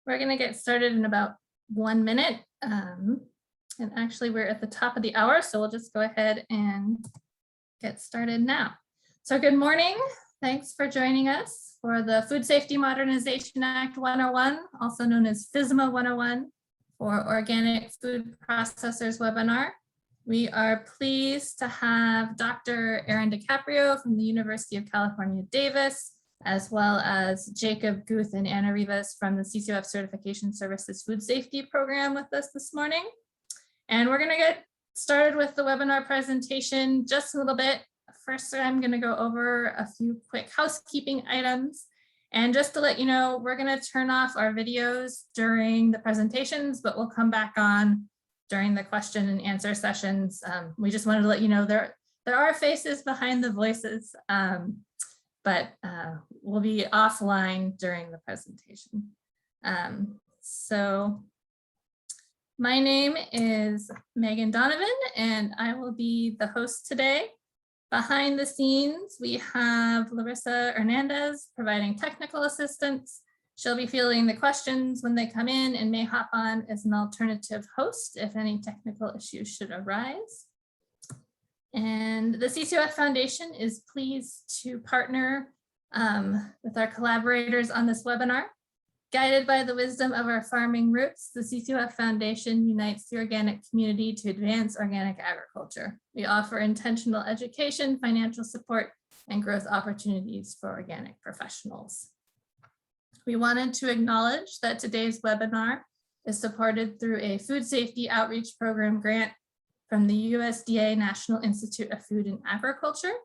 We're going to get started in about 1 minute. And actually, we're at the top of the hour, so we'll just go ahead and get started now. So good morning. Thanks for joining us for the Food Safety Modernization Act 101, also known as FSMA 101, for Organic Food Processors webinar. We are pleased to have Dr. Erin DiCaprio from the University of California, Davis, as well as Jacob Guth and Anna Rivas from the CCOF Certification Services Food Safety Program with us this morning. And we're going to get started with the webinar presentation just a little bit. First, I'm going to go over a few quick housekeeping items. And just to let you know, we're going to turn off our videos during the presentations, but we'll come back on during the question and answer sessions. We just wanted to let you know there are faces behind the voices, but we'll be offline during the presentation. So my name is Megan Donovan, and I will be the host today. Behind the scenes, we have Larissa Hernandez providing technical assistance. She'll be fielding the questions when they come in and may hop on as an alternative host if any technical issues should arise. And the CCOF Foundation is pleased to partner with our collaborators on this webinar. Guided by the wisdom of our farming roots, the CCOF Foundation unites the organic community to advance organic agriculture. We offer intentional education, financial support, and growth opportunities for organic professionals. We wanted to acknowledge that today's webinar is supported through a food safety outreach program grant from the USDA National Institute of Food and Agriculture.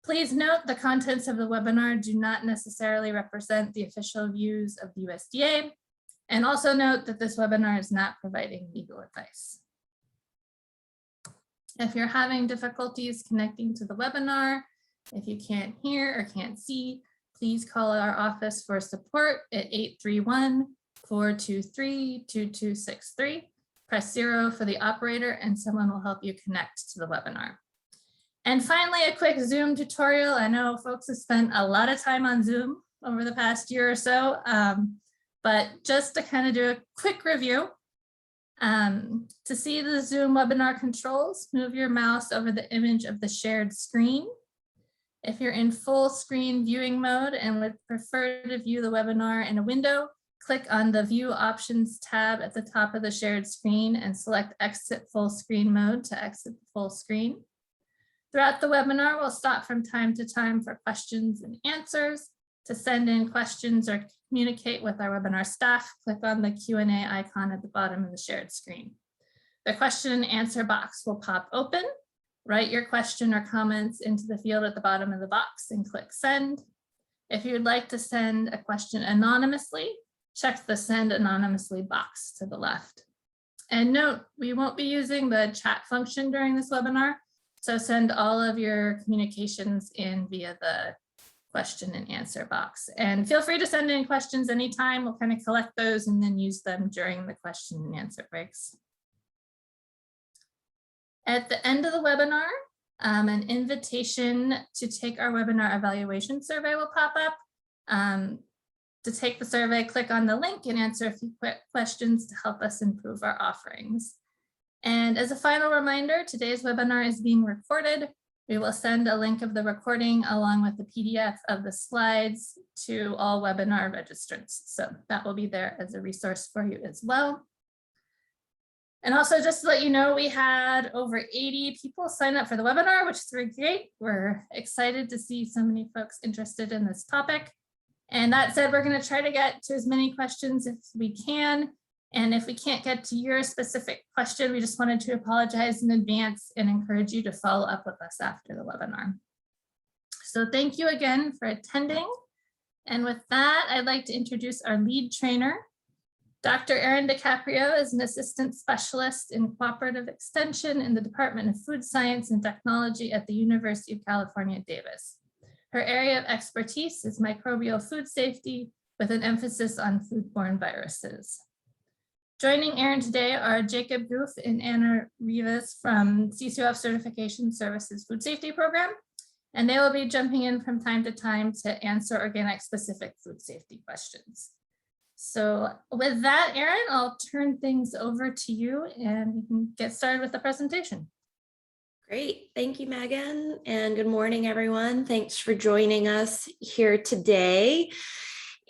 Please note the contents of the webinar do not necessarily represent the official views of the USDA, and also note that this webinar is not providing legal advice. If you're having difficulties connecting to the webinar, if you can't hear or can't see, please call our office for support at 831-423-2263. Press 0 for the operator and someone will help you connect to the webinar. And finally, a quick Zoom tutorial. I know folks have spent a lot of time on Zoom over the past year or so, but just to kind of do a quick review, to see the Zoom webinar controls, move your mouse over the image of the shared screen. If you're in full screen viewing mode and would prefer to view the webinar in a window, click on the View Options tab at the top of the shared screen and select Exit Full Screen Mode to exit the full screen. Throughout the webinar, we'll stop from time to time for questions and answers. To send in questions or communicate with our webinar staff, click on the Q&A icon at the bottom of the shared screen. The question and answer box will pop open. Write your question or comments into the field at the bottom of the box and click send. If you'd like to send a question anonymously, check the send anonymously box to the left. And note, we won't be using the chat function during this webinar. So send all of your communications in via the question and answer box. And feel free to send in questions anytime. We'll kind of collect those and then use them during the question and answer breaks. At the end of the webinar, an invitation to take our webinar evaluation survey will pop up. To take the survey, click on the link and answer a few quick questions to help us improve our offerings. And as a final reminder, today's webinar is being recorded. We will send a link of the recording along with the PDF of the slides to all webinar registrants. So that will be there as a resource for you as well. And also just to let you know, we had over 80 people sign up for the webinar, which is really great. We're excited to see so many folks interested in this topic. And that said, we're going to try to get to as many questions as we can. And if we can't get to your specific question, we just wanted to apologize in advance and encourage you to follow up with us after the webinar. So thank you again for attending. And with that, I'd like to introduce our lead trainer. Dr. Erin DiCaprio is an assistant specialist in cooperative extension in the Department of Food Science and Technology at the University of California, Davis. Her area of expertise is microbial food safety with an emphasis on foodborne viruses. Joining Erin today are Jacob Guth and Anna Rivas from CCOF Certification Services Food Safety Program, and they will be jumping in from time to time to answer organic specific food safety questions. So with that, Erin, I'll turn things over to you and we can get started with the presentation. Great. Thank you, Megan. And good morning, everyone. Thanks for joining us here today.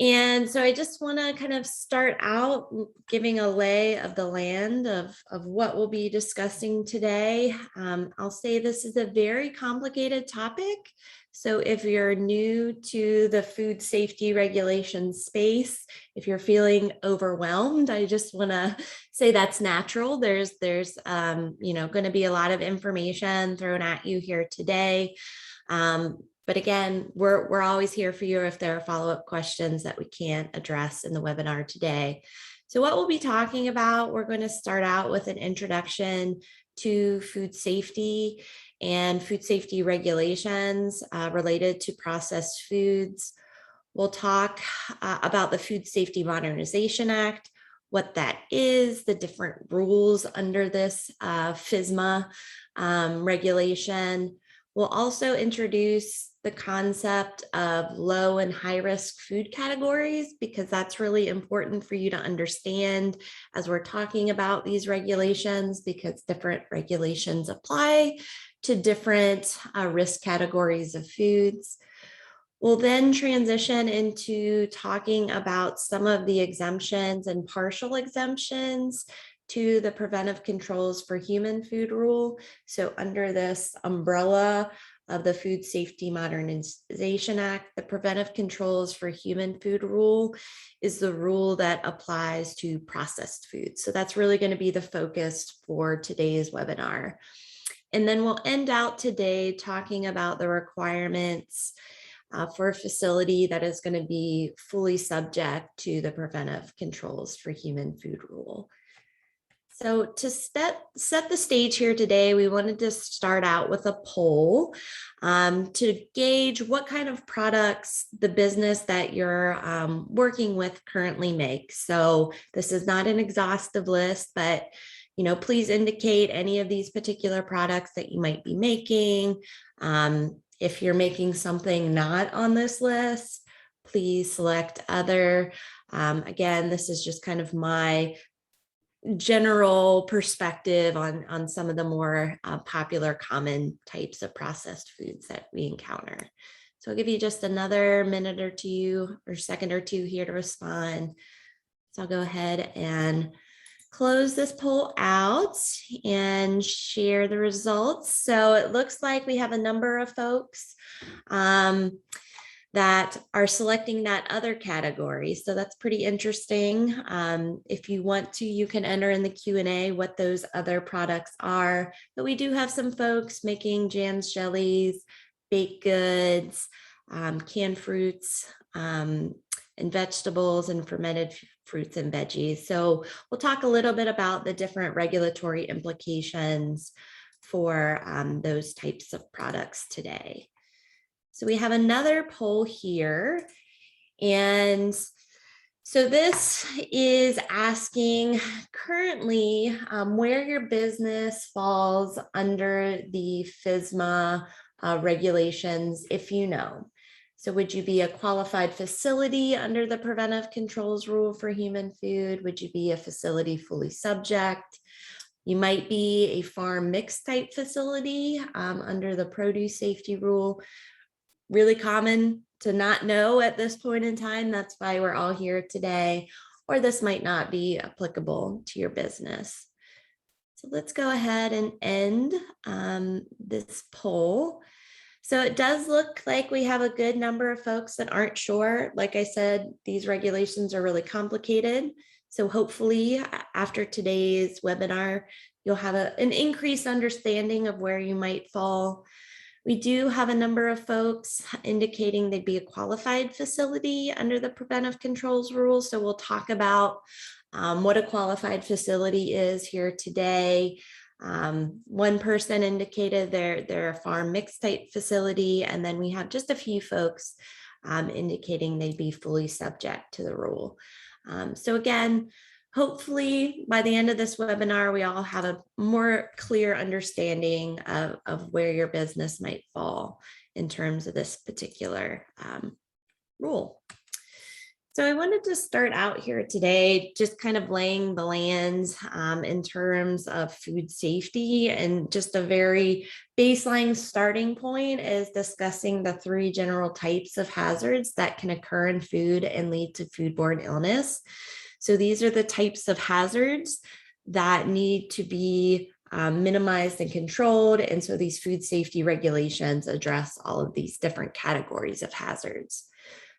And so I just want to kind of start out giving a lay of the land of what we'll be discussing today. I'll say this is a very complicated topic. So if you're new to the food safety regulation space, if you're feeling overwhelmed, I just want to say that's natural. There's going to be a lot of information thrown at you here today. But again, we're always here for you if there are follow-up questions that we can't address in the webinar today. So what we'll be talking about, we're going to start out with an introduction to food safety and food safety regulations related to processed foods. We'll talk about the Food Safety Modernization Act, what that is, the different rules under this FSMA regulation. We'll also introduce the concept of low and high risk food categories, because that's really important for you to understand as we're talking about these regulations, because different regulations apply to different risk categories of foods. We'll then transition into talking about some of the exemptions and partial exemptions to the Preventive Controls for Human Food Rule. So under this umbrella of the Food Safety Modernization Act, the Preventive Controls for Human Food Rule is the rule that applies to processed foods. So that's really going to be the focus for today's webinar. And then we'll end out today talking about the requirements for a facility that is going to be fully subject to the Preventive Controls for Human Food Rule. So to set the stage here today, we wanted to start out with a poll to gauge what kind of products the business that you're working with currently makes. So this is not an exhaustive list, but please indicate any of these particular products that you might be making. If you're making something not on this list, please select other. Again, this is just kind of my general perspective on some of the more popular common types of processed foods that we encounter. So I'll give you just another minute or two or second or two here to respond. So I'll go ahead and close this poll out and share the results. So it looks like we have a number of folks that are selecting that other category. So that's pretty interesting. If you want to, you can enter in the Q&A what those other products are. But we do have some folks making jams, jellies, baked goods, canned fruits, and vegetables, and fermented fruits and veggies. So we'll talk a little bit about the different regulatory implications for those types of products today. So we have another poll here. And so this is asking currently where your business falls under the FSMA regulations, if you know. So would you be a qualified facility under the Preventive Controls Rule for human food? Would you be a facility fully subject? You might be a farm mixed type facility under the Produce Safety Rule. Really common to not know at this point in time. That's why we're all here today. Or this might not be applicable to your business. So let's go ahead and end this poll. So it does look like we have a good number of folks that aren't sure. Like I said, these regulations are really complicated. So hopefully after today's webinar, you'll have an increased understanding of where you might fall. We do have a number of folks indicating they'd be a qualified facility under the Preventive Controls Rule. So we'll talk about what a qualified facility is here today. One person indicated they're a farm mixed type facility, and then we have just a few folks indicating they'd be fully subject to the rule. So again, hopefully by the end of this webinar, we all have a more clear understanding of where your business might fall in terms of this particular rule. So I wanted to start out here today, just kind of laying the lands in terms of food safety, and just a very baseline starting point is discussing the 3 general types of hazards that can occur in food and lead to foodborne illness. So these are the types of hazards that need to be minimized and controlled. And so these food safety regulations address all of these different categories of hazards.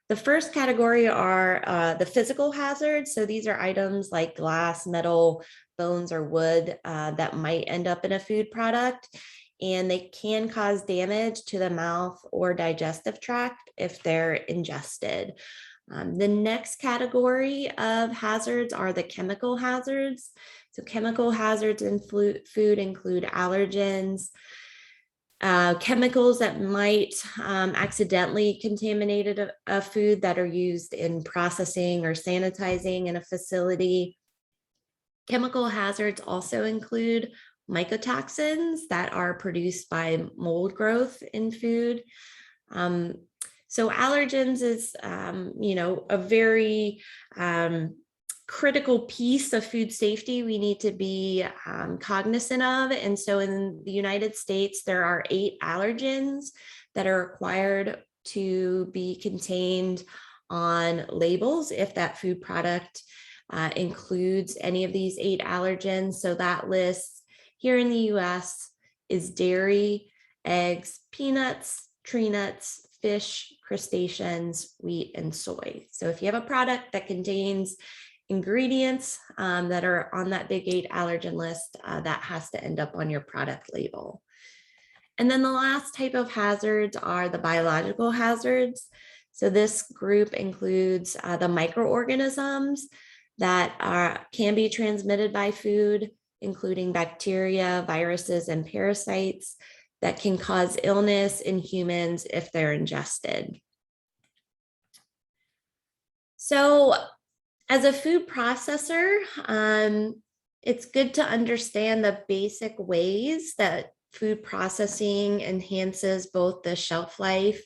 The first category are the physical hazards. So these are items like glass, metal, bones, or wood that might end up in a food product, and they can cause damage to the mouth or digestive tract if they're ingested. The next category of hazards are the chemical hazards. So chemical hazards in food include allergens, chemicals that might accidentally contaminate a food that are used in processing or sanitizing in a facility. Chemical hazards also include mycotoxins that are produced by mold growth in food. So allergens is, a very critical piece of food safety we need to be cognizant of. And so in the United States, there are 8 allergens that are required to be contained on labels if that food product includes any of these 8 allergens. So that list here in the US is dairy, eggs, peanuts, tree nuts, fish, crustaceans, wheat, and soy. So if you have a product that contains ingredients that are on that big 8 allergen list, that has to end up on your product label. And then the last type of hazards are the biological hazards. So this group includes the microorganisms that can be transmitted by food, including bacteria, viruses, and parasites that can cause illness in humans if they're ingested. So as a food processor, it's good to understand the basic ways that food processing enhances both the shelf life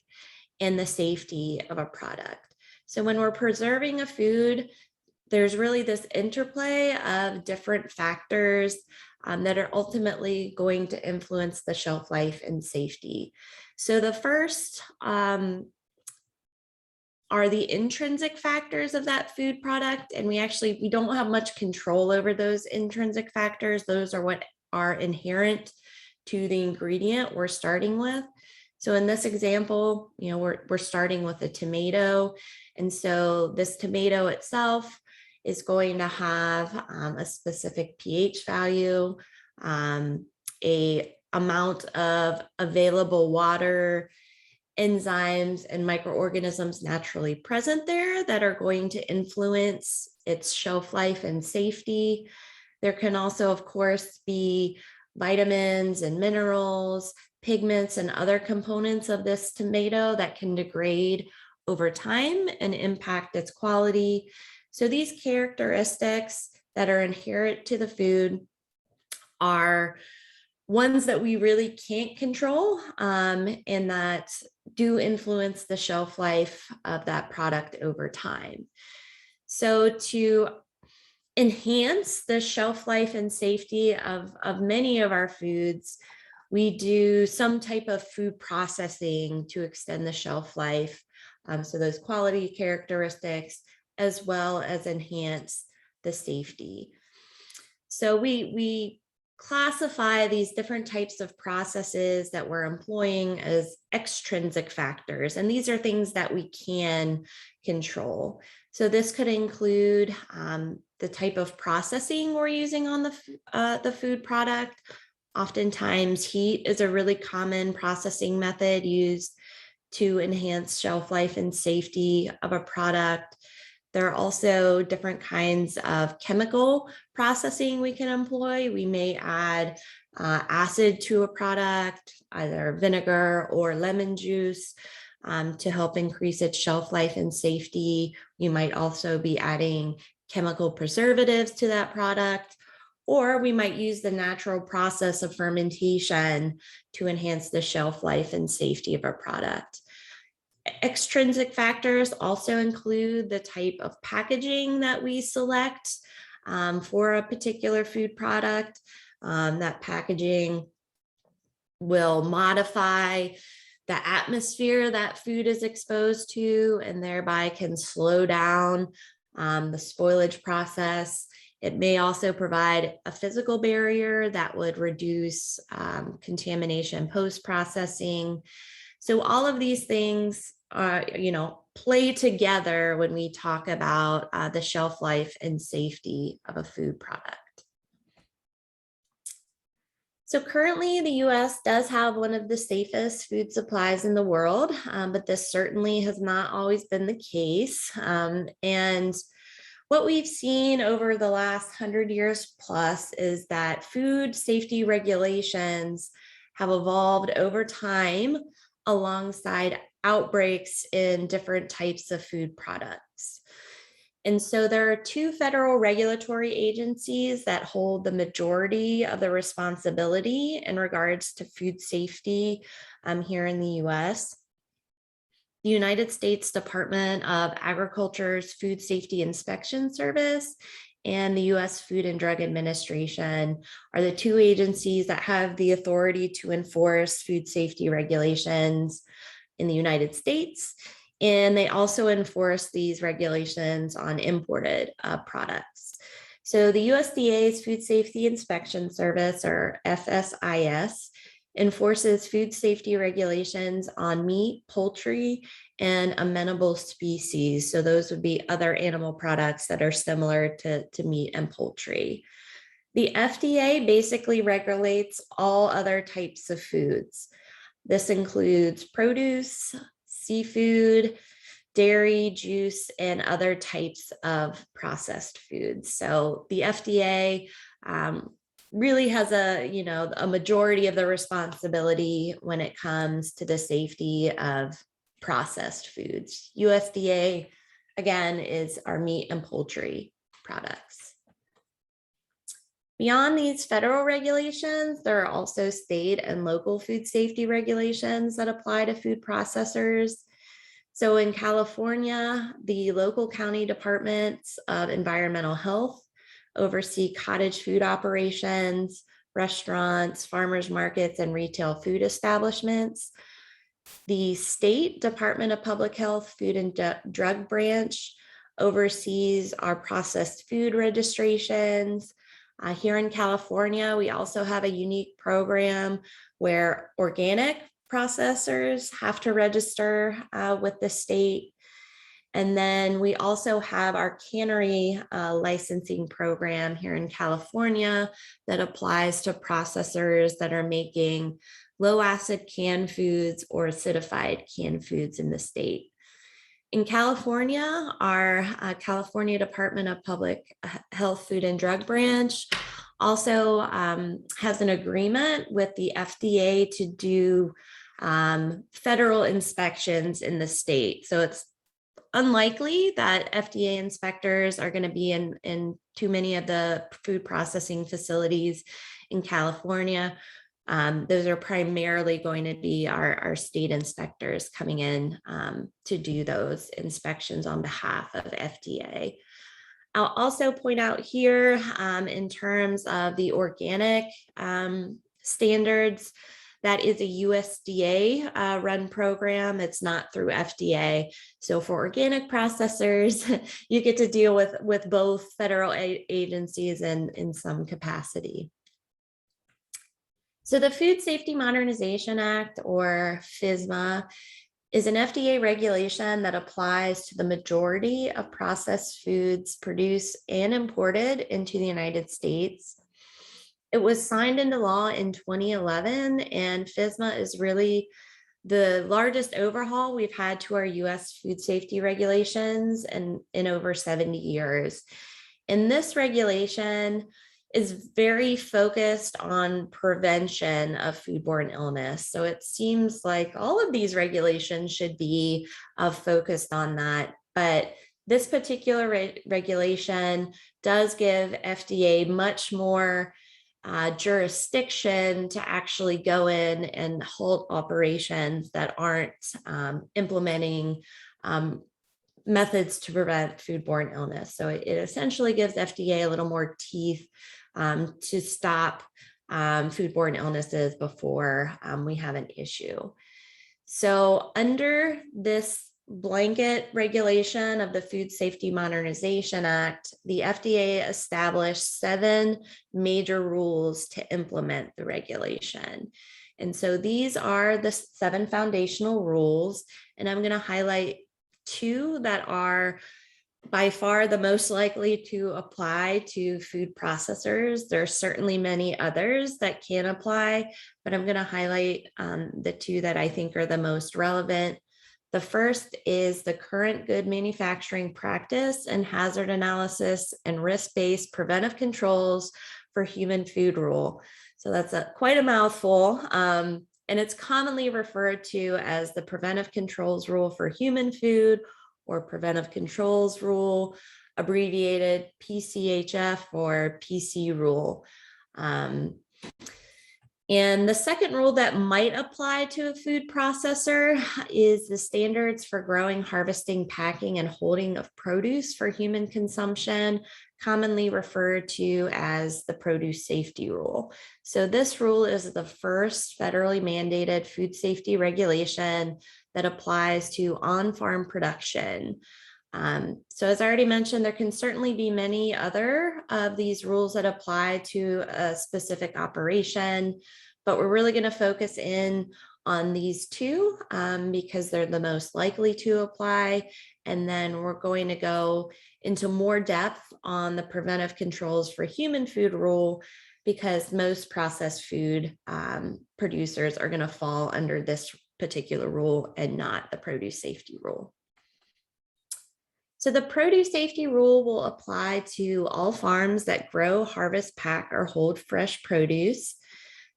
and the safety of a product. So when we're preserving a food, there's really this interplay of different factors that are ultimately going to influence the shelf life and safety. So the first are the intrinsic factors of that food product. And we don't have much control over those intrinsic factors. Those are what are inherent to the ingredient we're starting with. So in this example, we're starting with a tomato. And so this tomato itself is going to have a specific pH value, a amount of available water, enzymes, and microorganisms naturally present there that are going to influence its shelf life and safety. There can also, of course, be vitamins and minerals, pigments, and other components of this tomato that can degrade over time and impact its quality. So these characteristics that are inherent to the food are ones that we really can't control, and that do influence the shelf life of that product over time. So to enhance the shelf life and safety of many of our foods, we do some type of food processing to extend the shelf life. So those quality characteristics, as well as enhance the safety. So we classify these different types of processes that we're employing as extrinsic factors, and these are things that we can control. So this could include the type of processing we're using on the food product. Oftentimes, heat is a really common processing method used to enhance shelf life and safety of a product. There are also different kinds of chemical processing we can employ. We may add acid to a product, either vinegar or lemon juice, to help increase its shelf life and safety. You might also be adding chemical preservatives to that product, or we might use the natural process of fermentation to enhance the shelf life and safety of a product. Extrinsic factors also include the type of packaging that we select for a particular food product. That packaging will modify the atmosphere that food is exposed to and thereby can slow down the spoilage process. It may also provide a physical barrier that would reduce contamination post-processing. So all of these things play together when we talk about the shelf life and safety of a food product. So currently the US does have one of the safest food supplies in the world, but this certainly has not always been the case. And what we've seen over the last 100 years plus is that food safety regulations have evolved over time alongside outbreaks in different types of food products. And so there are two federal regulatory agencies that hold the majority of the responsibility in regards to food safety here in the US. The United States Department of Agriculture's Food Safety Inspection Service and the US Food and Drug Administration are the two agencies that have the authority to enforce food safety regulations in the United States. And they also enforce these regulations on imported products. So the USDA's Food Safety Inspection Service, or FSIS, enforces food safety regulations on meat, poultry, and amenable species. So those would be other animal products that are similar to meat and poultry. The FDA basically regulates all other types of foods. This includes produce, seafood, dairy, juice, and other types of processed foods. So the FDA really has a majority of the responsibility when it comes to the safety of processed foods. USDA, again, is our meat and poultry products. Beyond these federal regulations, there are also state and local food safety regulations that apply to food processors. So in California, the local county departments of environmental health oversee cottage food operations, restaurants, farmers markets, and retail food establishments. The state Department of Public Health Food and Drug Branch oversees our processed food registrations. Here in California, we also have a unique program where organic processors have to register with the state. And then we also have our cannery licensing program here in California that applies to processors that are making low acid canned foods or acidified canned foods in the state. In California, our California Department of Public Health Food and Drug Branch also has an agreement with the FDA to do federal inspections in the state. So it's unlikely that FDA inspectors are going to be in too many of the food processing facilities in California. Those are primarily going to be our state inspectors coming in to do those inspections on behalf of FDA. I'll also point out here in terms of the organic standards, that is a USDA run program. It's not through FDA. So for organic processors, you get to deal with both federal agencies in some capacity. So the Food Safety Modernization Act, or FSMA, is an FDA regulation that applies to the majority of processed foods produced and imported into the United States. It was signed into law in 2011, and FSMA is really the largest overhaul we've had to our US food safety regulations in over 70 years. And this regulation is very focused on prevention of foodborne illness. So it seems like all of these regulations should be focused on that. But this particular regulation does give FDA much more jurisdiction to actually go in and halt operations that aren't implementing methods to prevent foodborne illness. So it essentially gives FDA a little more teeth to stop foodborne illnesses before we have an issue. So under this blanket regulation of the Food Safety Modernization Act, the FDA established 7 major rules to implement the regulation. And so these are the 7 foundational rules, and I'm going to highlight 2 that are by far the most likely to apply to food processors. There are certainly many others that can apply, but I'm going to highlight the 2 that I think are the most relevant. The first is the current good manufacturing practice and hazard analysis and risk-based preventive controls for human food rule. So that's quite a mouthful. And it's commonly referred to as the Preventive Controls Rule for human food, or Preventive Controls Rule, abbreviated PCHF or PC rule. And the second rule that might apply to a food processor is the standards for growing, harvesting, packing, and holding of produce for human consumption, commonly referred to as the produce safety rule. So this rule is the first federally mandated food safety regulation that applies to on-farm production. So as I already mentioned, there can certainly be many other of these rules that apply to a specific operation, but we're really going to focus in on these 2 because they're the most likely to apply. And then we're going to go into more depth on the preventive controls for human food rule, because most processed food producers are going to fall under this particular rule and not the produce safety rule. So the produce safety rule will apply to all farms that grow, harvest, pack, or hold fresh produce.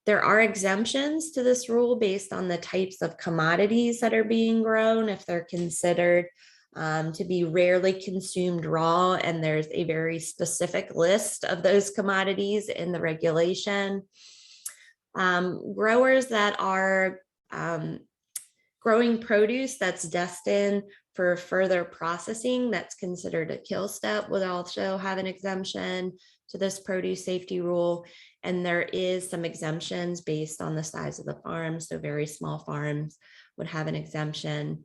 There are exemptions to this rule based on the types of commodities that are being grown, if they're considered to be rarely consumed raw, and there's a very specific list of those commodities in the regulation. Growers that are growing produce that's destined for further processing, that's considered a kill step, would also have an exemption to this produce safety rule. And there is some exemptions based on the size of the farm. So very small farms would have an exemption.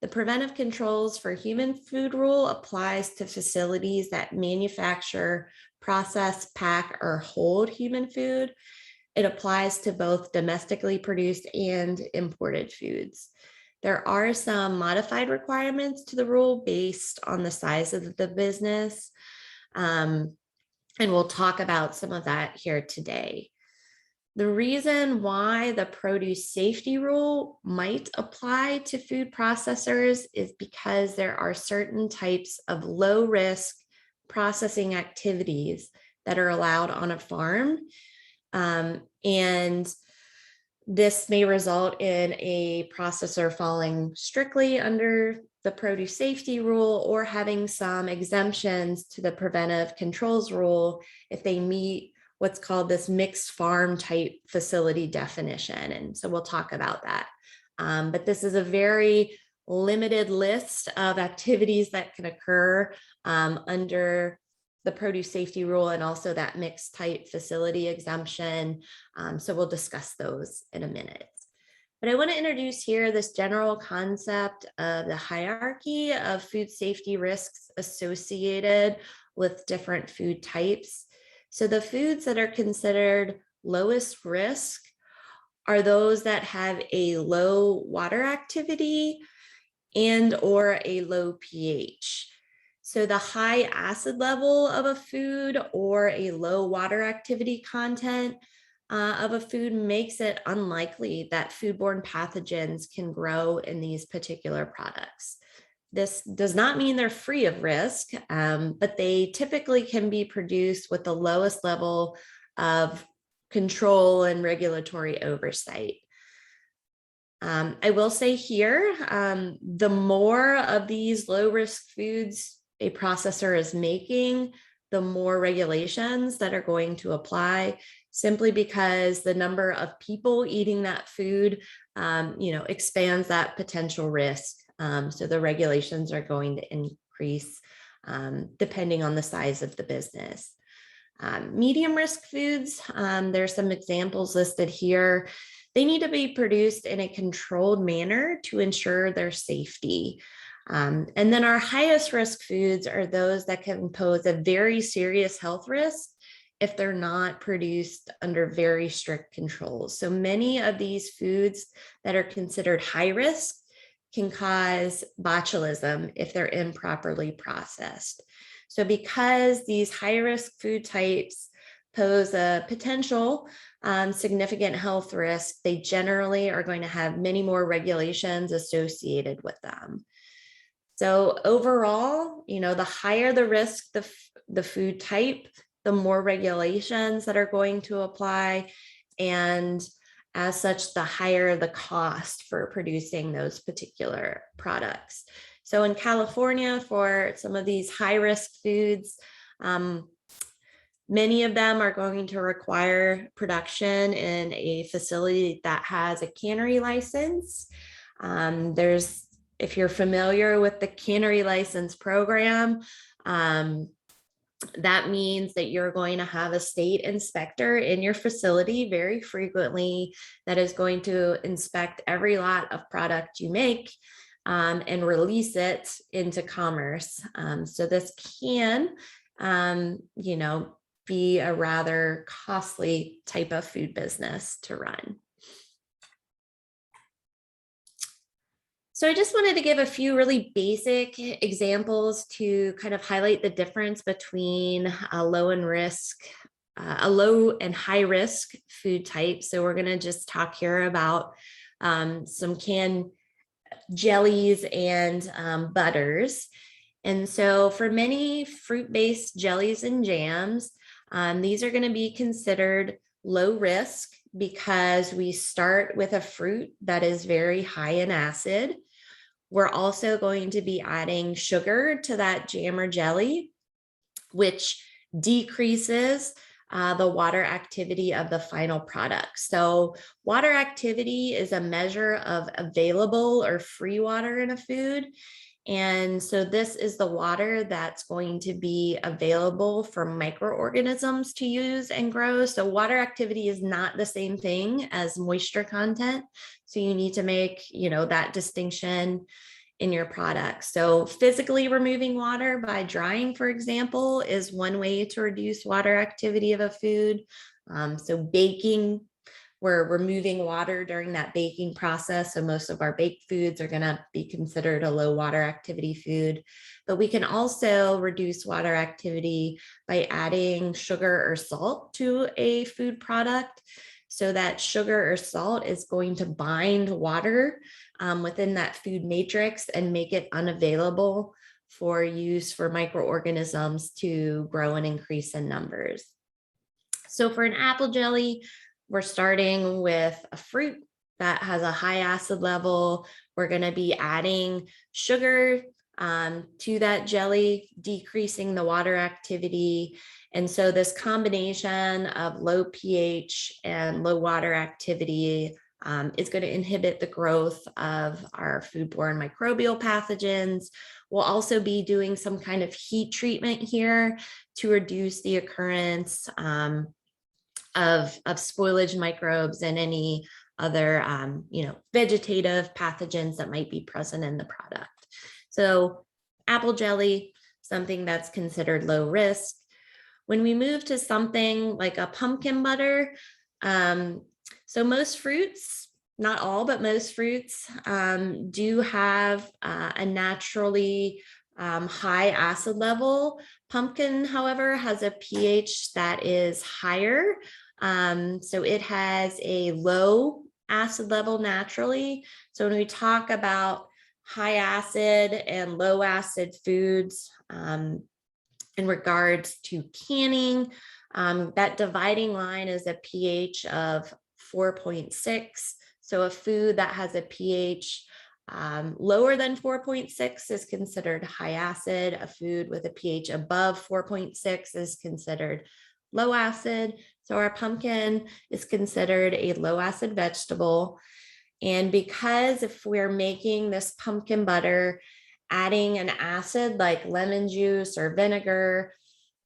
The preventive controls for human food rule applies to facilities that manufacture, process, pack, or hold human food. It applies to both domestically produced and imported foods. There are some modified requirements to the rule based on the size of the business. And we'll talk about some of that here today. The reason why the produce safety rule might apply to food processors is because there are certain types of low risk processing activities that are allowed on a farm. And this may result in a processor falling strictly under the produce safety rule or having some exemptions to the preventive controls rule if they meet what's called this mixed farm type facility definition. And so we'll talk about that. But this is a very limited list of activities that can occur under the produce safety rule, and also that mixed type facility exemption. So we'll discuss those in a minute. But I want to introduce here this general concept of the hierarchy of food safety risks associated with different food types. So the foods that are considered lowest risk are those that have a low water activity and or a low pH. So the high acid level of a food or a low water activity content of a food makes it unlikely that foodborne pathogens can grow in these particular products. This does not mean they're free of risk, but they typically can be produced with the lowest level of control and regulatory oversight. I will say here, the more of these low risk foods a processor is making, the more regulations that are going to apply. simply because the number of people eating that food, expands that potential risk. So the regulations are going to increase depending on the size of the business. Medium risk foods, there's some examples listed here. They need to be produced in a controlled manner to ensure their safety. And then our highest risk foods are those that can pose a very serious health risk if they're not produced under very strict controls. So many of these foods that are considered high risk can cause botulism if they're improperly processed. So because these high risk food types pose a potential significant health risk, they generally are going to have many more regulations associated with them. So overall, the higher the risk, the food type, the more regulations that are going to apply. And as such, the higher the cost for producing those particular products. So in California, for some of these high risk foods, many of them are going to require production in a facility that has a cannery license. If you're familiar with the cannery license program, that means that you're going to have a state inspector in your facility very frequently that is going to inspect every lot of product you make and release it into commerce. So this can, be a rather costly type of food business to run. So I just wanted to give a few really basic examples to kind of highlight the difference between a low and high risk food type. So we're going to just talk here about some canned jellies and butters. And so for many fruit-based jellies and jams, these are going to be considered low risk because we start with a fruit that is very high in acid. We're also going to be adding sugar to that jam or jelly, which decreases the water activity of the final product. So water activity is a measure of available or free water in a food. And so this is the water that's going to be available for microorganisms to use and grow. So water activity is not the same thing as moisture content. So you need to make, that distinction in your product. So physically removing water by drying, for example, is one way to reduce water activity of a food. So baking, we're removing water during that baking process. So most of our baked foods are going to be considered a low water activity food. But we can also reduce water activity by adding sugar or salt to a food product. So that sugar or salt is going to bind water within that food matrix and make it unavailable for use for microorganisms to grow and increase in numbers. So for an apple jelly, we're starting with a fruit that has a high acid level. We're going to be adding sugar to that jelly, decreasing the water activity. And so this combination of low pH and low water activity is going to inhibit the growth of our foodborne microbial pathogens. We'll also be doing some kind of heat treatment here to reduce the occurrence of spoilage microbes and any other, vegetative pathogens that might be present in the product. So apple jelly, something that's considered low risk. When we move to something like a pumpkin butter, so most fruits, not all, but most fruits do have a naturally high acid level. Pumpkin, however, has a pH that is higher. So it has a low acid level naturally. So when we talk about high acid and low acid foods in regards to canning, that dividing line is a pH of 4.6. So a food that has a pH lower than 4.6 is considered high acid. A food with a pH above 4.6 is considered low acid. So our pumpkin is considered a low acid vegetable. And because if we're making this pumpkin butter, adding an acid like lemon juice or vinegar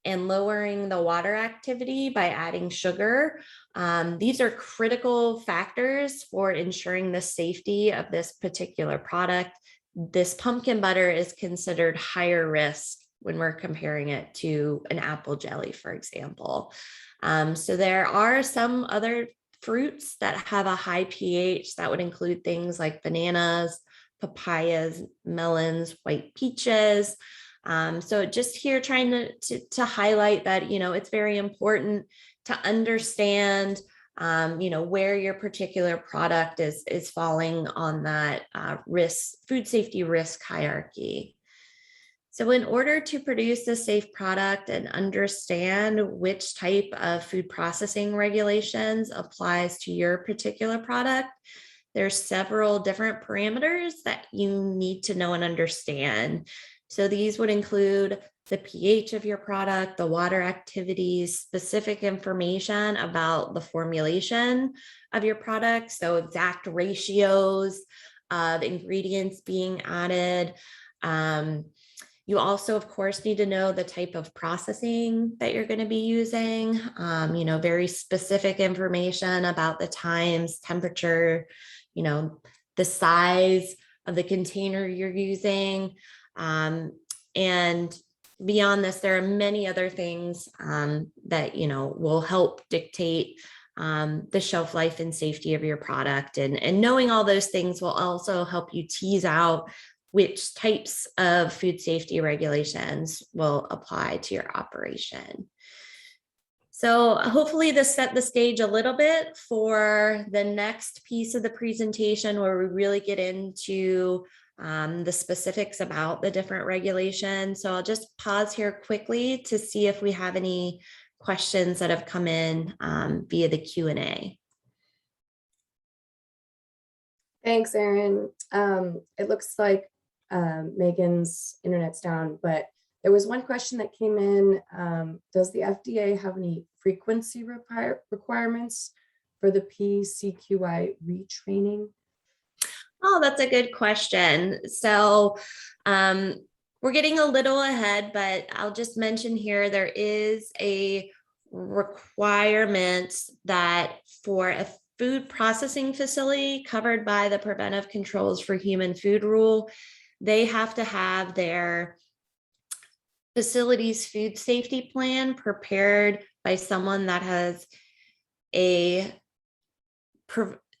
and lowering the water activity by adding sugar, these are critical factors for ensuring the safety of this particular product. This pumpkin butter is considered higher risk when we're comparing it to an apple jelly, for example. So there are some other fruits that have a high pH that would include things like bananas, papayas, melons, white peaches. So just here trying to highlight that, it's very important to understand, where your particular product is falling on that food safety risk hierarchy. So in order to produce a safe product and understand which type of food processing regulations applies to your particular product, there's several different parameters that you need to know and understand. So these would include the pH of your product, the water activities, specific information about the formulation of your product, so exact ratios of ingredients being added. You also, of course, need to know the type of processing that you're going to be using, very specific information about the times, temperature, the size of the container you're using. And beyond this, there are many other things that, will help dictate the shelf life and safety of your product. And knowing all those things will also help you tease out which types of food safety regulations will apply to your operation. So hopefully this set the stage a little bit for the next piece of the presentation, where we really get into the specifics about the different regulations. So I'll just pause here quickly to see if we have any questions that have come in via the Q&A. Thanks, Erin. It looks like Megan's internet's down, but there was one question that came in. Does the FDA have any frequency requirements for the PCQI retraining? Oh, that's a good question. So we're getting a little ahead, but I'll just mention here, there is a requirement that for a food processing facility covered by the Preventive Controls for Human Food Rule, they have to have their facility's food safety plan prepared by someone that has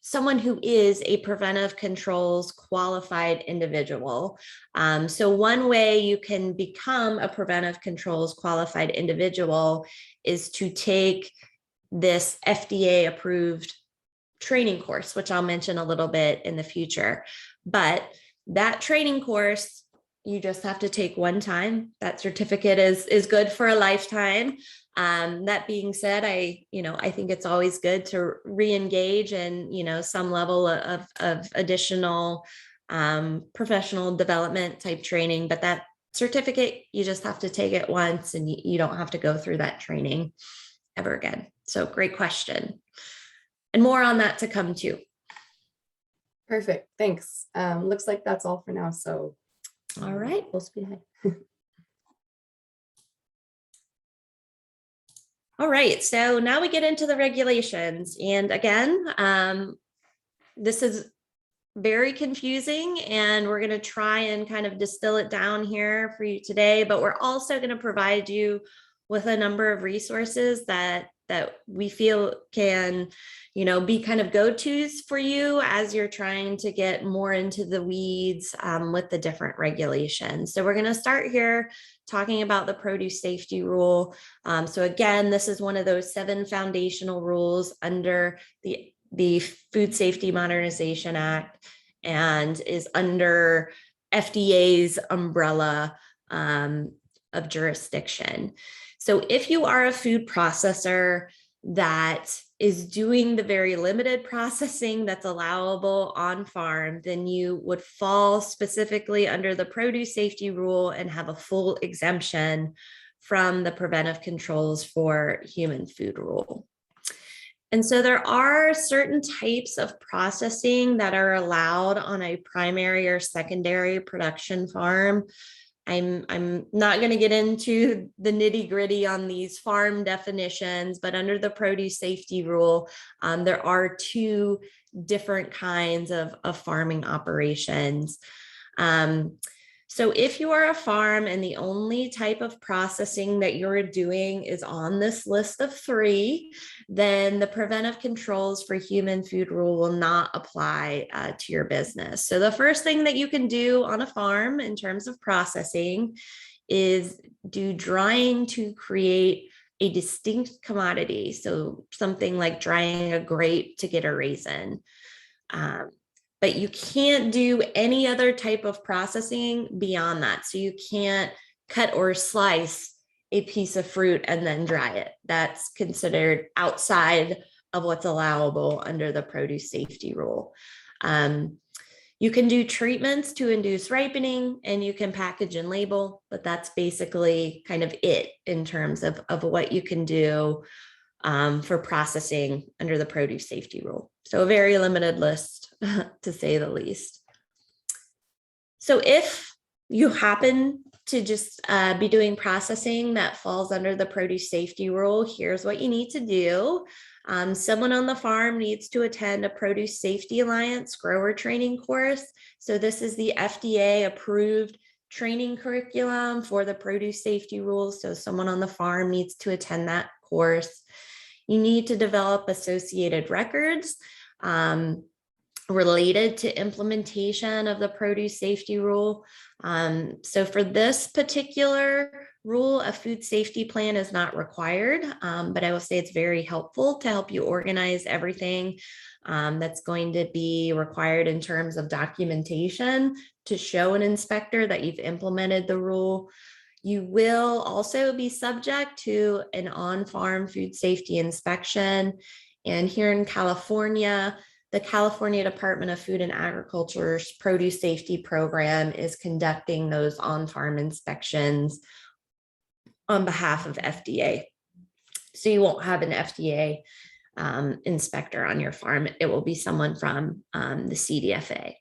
someone who is a Preventive Controls Qualified Individual. So one way you can become a Preventive Controls Qualified Individual is to take this FDA approved training course, which I'll mention a little bit in the future. But that training course, you just have to take one time. That certificate is good for a lifetime. That being said, I think it's always good to re-engage in, some level of additional professional development type training. But that certificate, you just have to take it once, and you don't have to go through that training ever again. So great question. And more on that to come too. Perfect, thanks. Looks like that's all for now. So, all right, full speed ahead. All right, so now we get into the regulations. And again, this is very confusing, and we're going to try and kind of distill it down here for you today, but we're also going to provide you with a number of resources that we feel can, be kind of go-tos for you as you're trying to get more into the weeds with the different regulations. So we're going to start here talking about the produce safety rule. So again, this is one of those 7 foundational rules under the Food Safety Modernization Act, and is under FDA's umbrella of jurisdiction. So if you are a food processor that is doing the very limited processing that's allowable on farm, then you would fall specifically under the produce safety rule and have a full exemption from the Preventive Controls for Human Food Rule. And so there are certain types of processing that are allowed on a primary or secondary production farm. I'm not going to get into the nitty gritty on these farm definitions, but under the produce safety rule, there are two different kinds of farming operations. So if you are a farm and the only type of processing that you're doing is on this list of three, then the Preventive Controls for Human Food Rule will not apply to your business. So the first thing that you can do on a farm in terms of processing is do drying to create a distinct commodity. So something like drying a grape to get a raisin. But you can't do any other type of processing beyond that. So you can't cut or slice a piece of fruit and then dry it. That's considered outside of what's allowable under the produce safety rule. You can do treatments to induce ripening, and you can package and label, but that's basically kind of it in terms of what you can do for processing under the produce safety rule. So a very limited list, to say the least. So if you happen to just be doing processing that falls under the produce safety rule, here's what you need to do. Someone on the farm needs to attend a Produce Safety Alliance grower training course. So this is the FDA approved training curriculum for the produce safety rules. So someone on the farm needs to attend that course. You need to develop associated records related to implementation of the produce safety rule. So for this particular rule, a food safety plan is not required, but I will say it's very helpful to help you organize everything that's going to be required in terms of documentation to show an inspector that you've implemented the rule. You will also be subject to an on-farm food safety inspection. And here in California, the California Department of Food and Agriculture's Produce Safety Program is conducting those on-farm inspections on behalf of FDA. So you won't have an FDA inspector on your farm. It will be someone from the CDFA.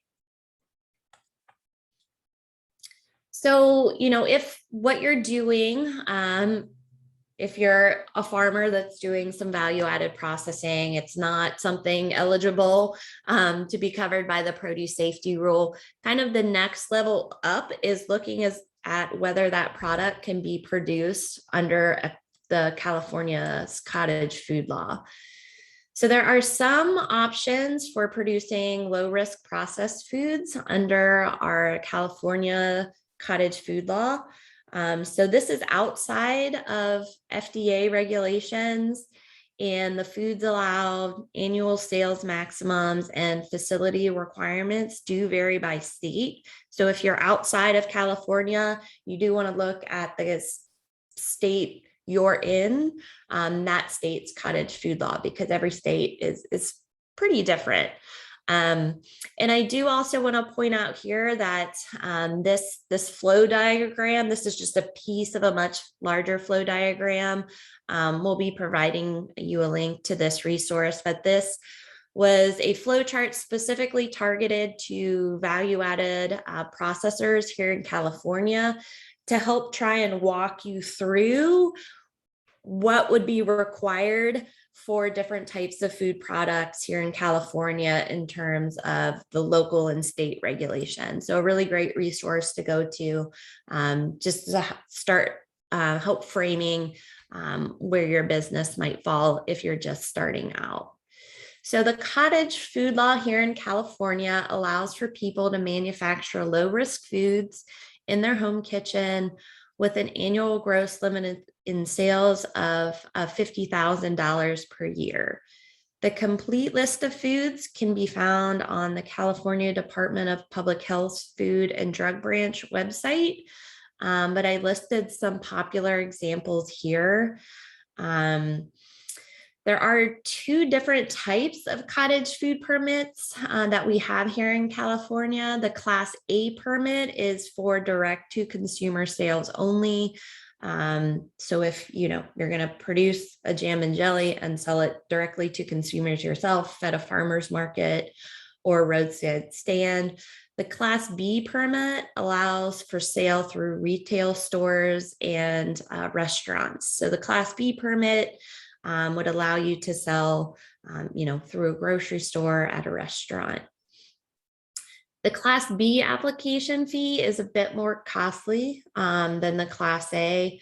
So, if what you're doing, if you're a farmer that's doing some value-added processing, it's not something eligible to be covered by the produce safety rule. Kind of the next level up is looking at whether that product can be produced under the California's Cottage Food Law. So there are some options for producing low-risk processed foods under our California Cottage Food Law. So this is outside of FDA regulations, and the foods allowed, annual sales maximums, and facility requirements do vary by state. So if you're outside of California, you do want to look at the state you're in, that state's cottage food law, because every state is pretty different. And I do also want to point out here that this flow diagram, this is just a piece of a much larger flow diagram. We'll be providing you a link to this resource, but this was a flow chart specifically targeted to value-added processors here in California to help try and walk you through what would be required for different types of food products here in California in terms of the local and state regulation. So a really great resource to go to just to start help framing where your business might fall if you're just starting out. So the Cottage Food Law here in California allows for people to manufacture low-risk foods in their home kitchen with an annual gross limit in sales of $50,000 per year. The complete list of foods can be found on the California Department of Public Health's Food and Drug Branch website, but I listed some popular examples here. There are two different types of cottage food permits that we have here in California. The Class A permit is for direct to consumer sales only. So if you're going to produce a jam and jelly and sell it directly to consumers yourself at a farmer's market or roadside stand, the Class B permit allows for sale through retail stores and restaurants. So the Class B permit would allow you to sell, through a grocery store, at a restaurant. The Class B application fee is a bit more costly than the Class A.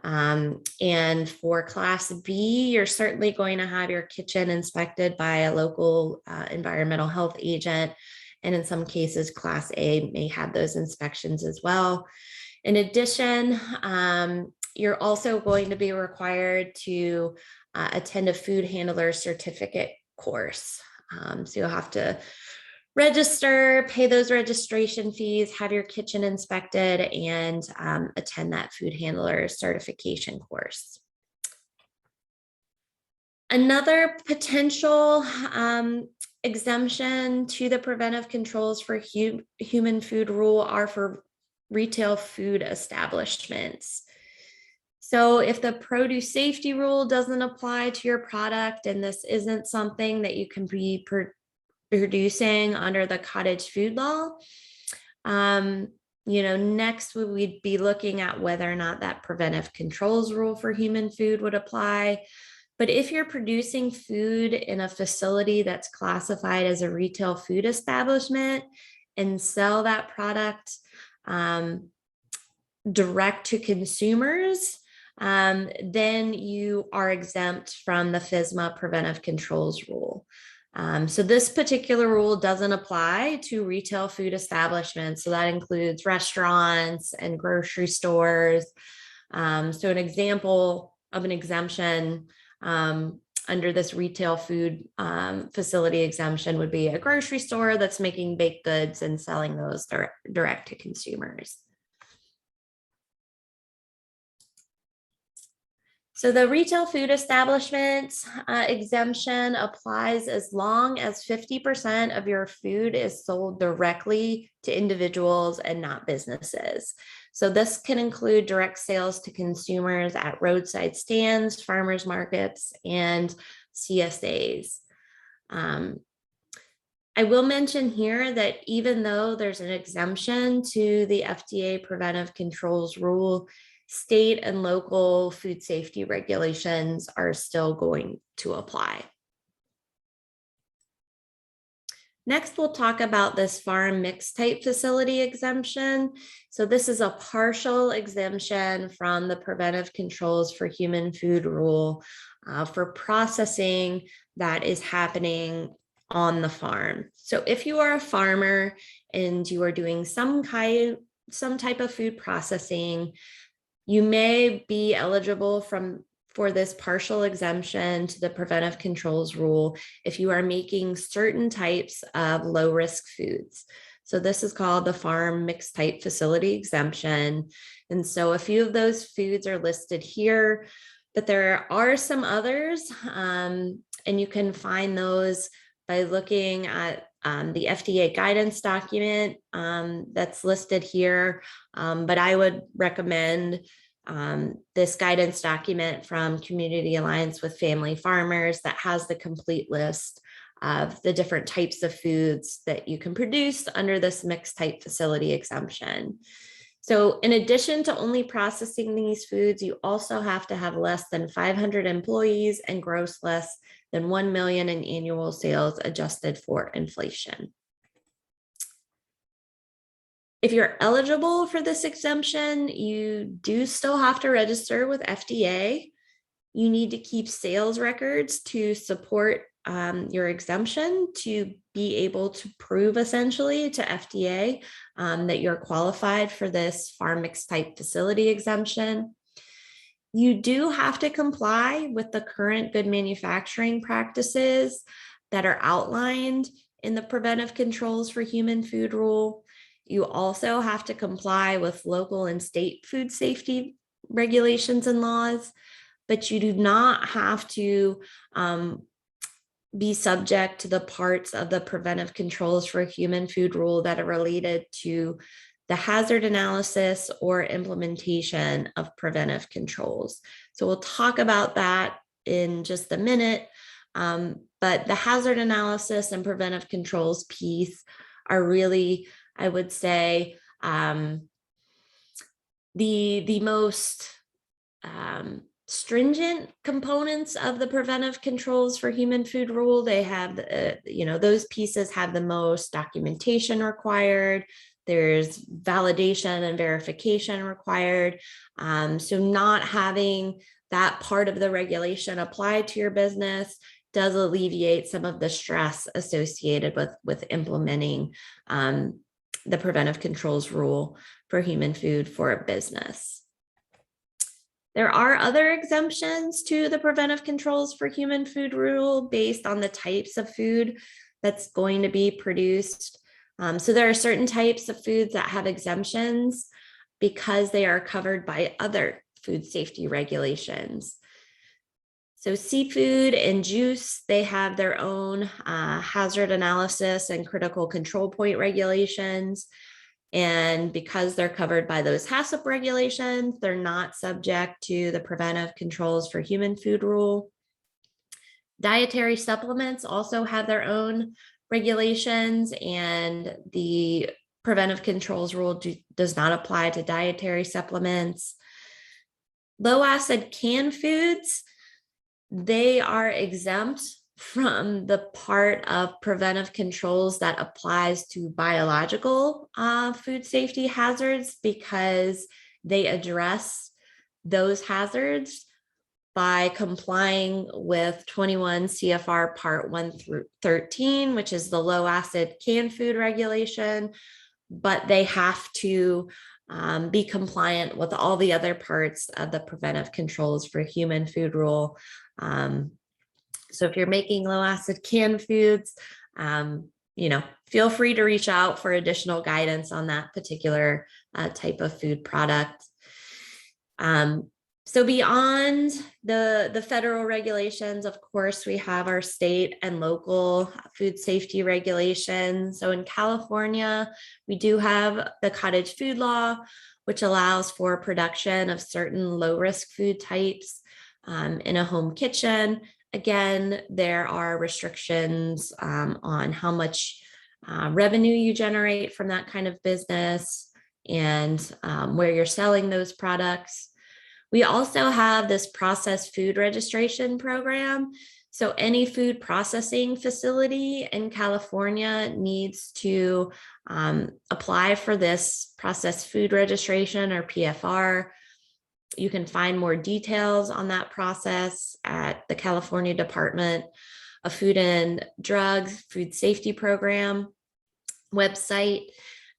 And for Class B, you're certainly going to have your kitchen inspected by a local environmental health agent. And in some cases, Class A may have those inspections as well. In addition, you're also going to be required to attend a food handler certificate course. So you'll have to register, pay those registration fees, have your kitchen inspected, and attend that food handler certification course. Another potential exemption to the preventive controls for human food rule are for retail food establishments. So if the produce safety rule doesn't apply to your product, and this isn't something that you can be producing under the Cottage Food Law, next we'd be looking at whether or not that preventive controls rule for human food would apply. But if you're producing food in a facility that's classified as a retail food establishment and sell that product direct to consumers, then you are exempt from the FSMA Preventive Controls Rule. So this particular rule doesn't apply to retail food establishments. So that includes restaurants and grocery stores. So an example of an exemption under this retail food facility exemption would be a grocery store that's making baked goods and selling those direct to consumers. So the retail food establishment exemption applies as long as 50% of your food is sold directly to individuals and not businesses. So this can include direct sales to consumers at roadside stands, farmers markets, and CSAs. I will mention here that even though there's an exemption to the FDA Preventive Controls Rule, state and local food safety regulations are still going to apply. Next, we'll talk about this farm mixed type facility exemption. So this is a partial exemption from the Preventive Controls for Human Food Rule for processing that is happening on the farm. So if you are a farmer and you are doing some type of food processing, you may be eligible for this partial exemption to the Preventive Controls Rule if you are making certain types of low-risk foods. So this is called the Farm Mixed Type Facility Exemption. And so a few of those foods are listed here, but there are some others, and you can find those by looking at the FDA guidance document that's listed here, but I would recommend this guidance document from Community Alliance with Family Farmers that has the complete list of the different types of foods that you can produce under this mixed type facility exemption. So in addition to only processing these foods, you also have to have less than 500 employees and gross less than 1 million in annual sales adjusted for inflation. If you're eligible for this exemption, you do still have to register with FDA. You need to keep sales records to support your exemption to be able to prove essentially to FDA that you're qualified for this farm mixed type facility exemption. You do have to comply with the current good manufacturing practices that are outlined in the Preventive Controls for Human Food Rule. You also have to comply with local and state food safety regulations and laws, but you do not have to be subject to the parts of the Preventive Controls for Human Food Rule that are related to the hazard analysis or implementation of preventive controls. So we'll talk about that in just a minute. But the hazard analysis and preventive controls piece are really, I would say, the most stringent components of the preventive controls for human food rule. They have, those pieces have the most documentation required. There's validation and verification required. So not having that part of the regulation applied to your business does alleviate some of the stress associated with implementing the preventive controls rule for human food for a business. There are other exemptions to the preventive controls for human food rule based on the types of food that's going to be produced. So there are certain types of foods that have exemptions because they are covered by other food safety regulations. So seafood and juice, they have their own hazard analysis and critical control point regulations. And because they're covered by those HACCP regulations, they're not subject to the preventive controls for human food rule. Dietary supplements also have their own regulations, and the preventive controls rule does not apply to dietary supplements. Low acid canned foods, they are exempt from the part of preventive controls that applies to biological food safety hazards because they address those hazards by complying with 21 CFR Part 1 through 13, which is the low acid canned food regulation, but they have to be compliant with all the other parts of the preventive controls for human food rule. So if you're making low acid canned foods, feel free to reach out for additional guidance on that particular type of food product. So beyond the federal regulations, of course, we have our state and local food safety regulations. So in California, we do have the Cottage Food Law, which allows for production of certain low-risk food types in a home kitchen. Again, there are restrictions on how much revenue you generate from that kind of business and where you're selling those products. We also have this processed food registration program. So any food processing facility in California needs to apply for this processed food registration or PFR. You can find more details on that process at the California Department of Food and Drugs Food Safety Program website.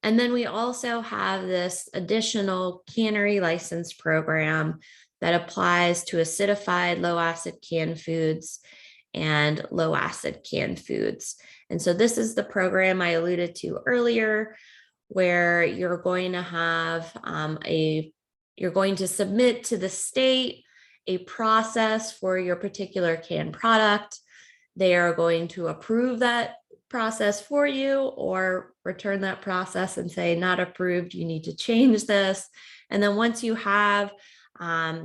And then we also have this additional cannery license program that applies to acidified low acid canned foods and low acid canned foods. And so this is the program I alluded to earlier, where you're going to have you're going to submit to the state a process for your particular canned product. They are going to approve that process for you or return that process and say not approved, you need to change this. And then once you have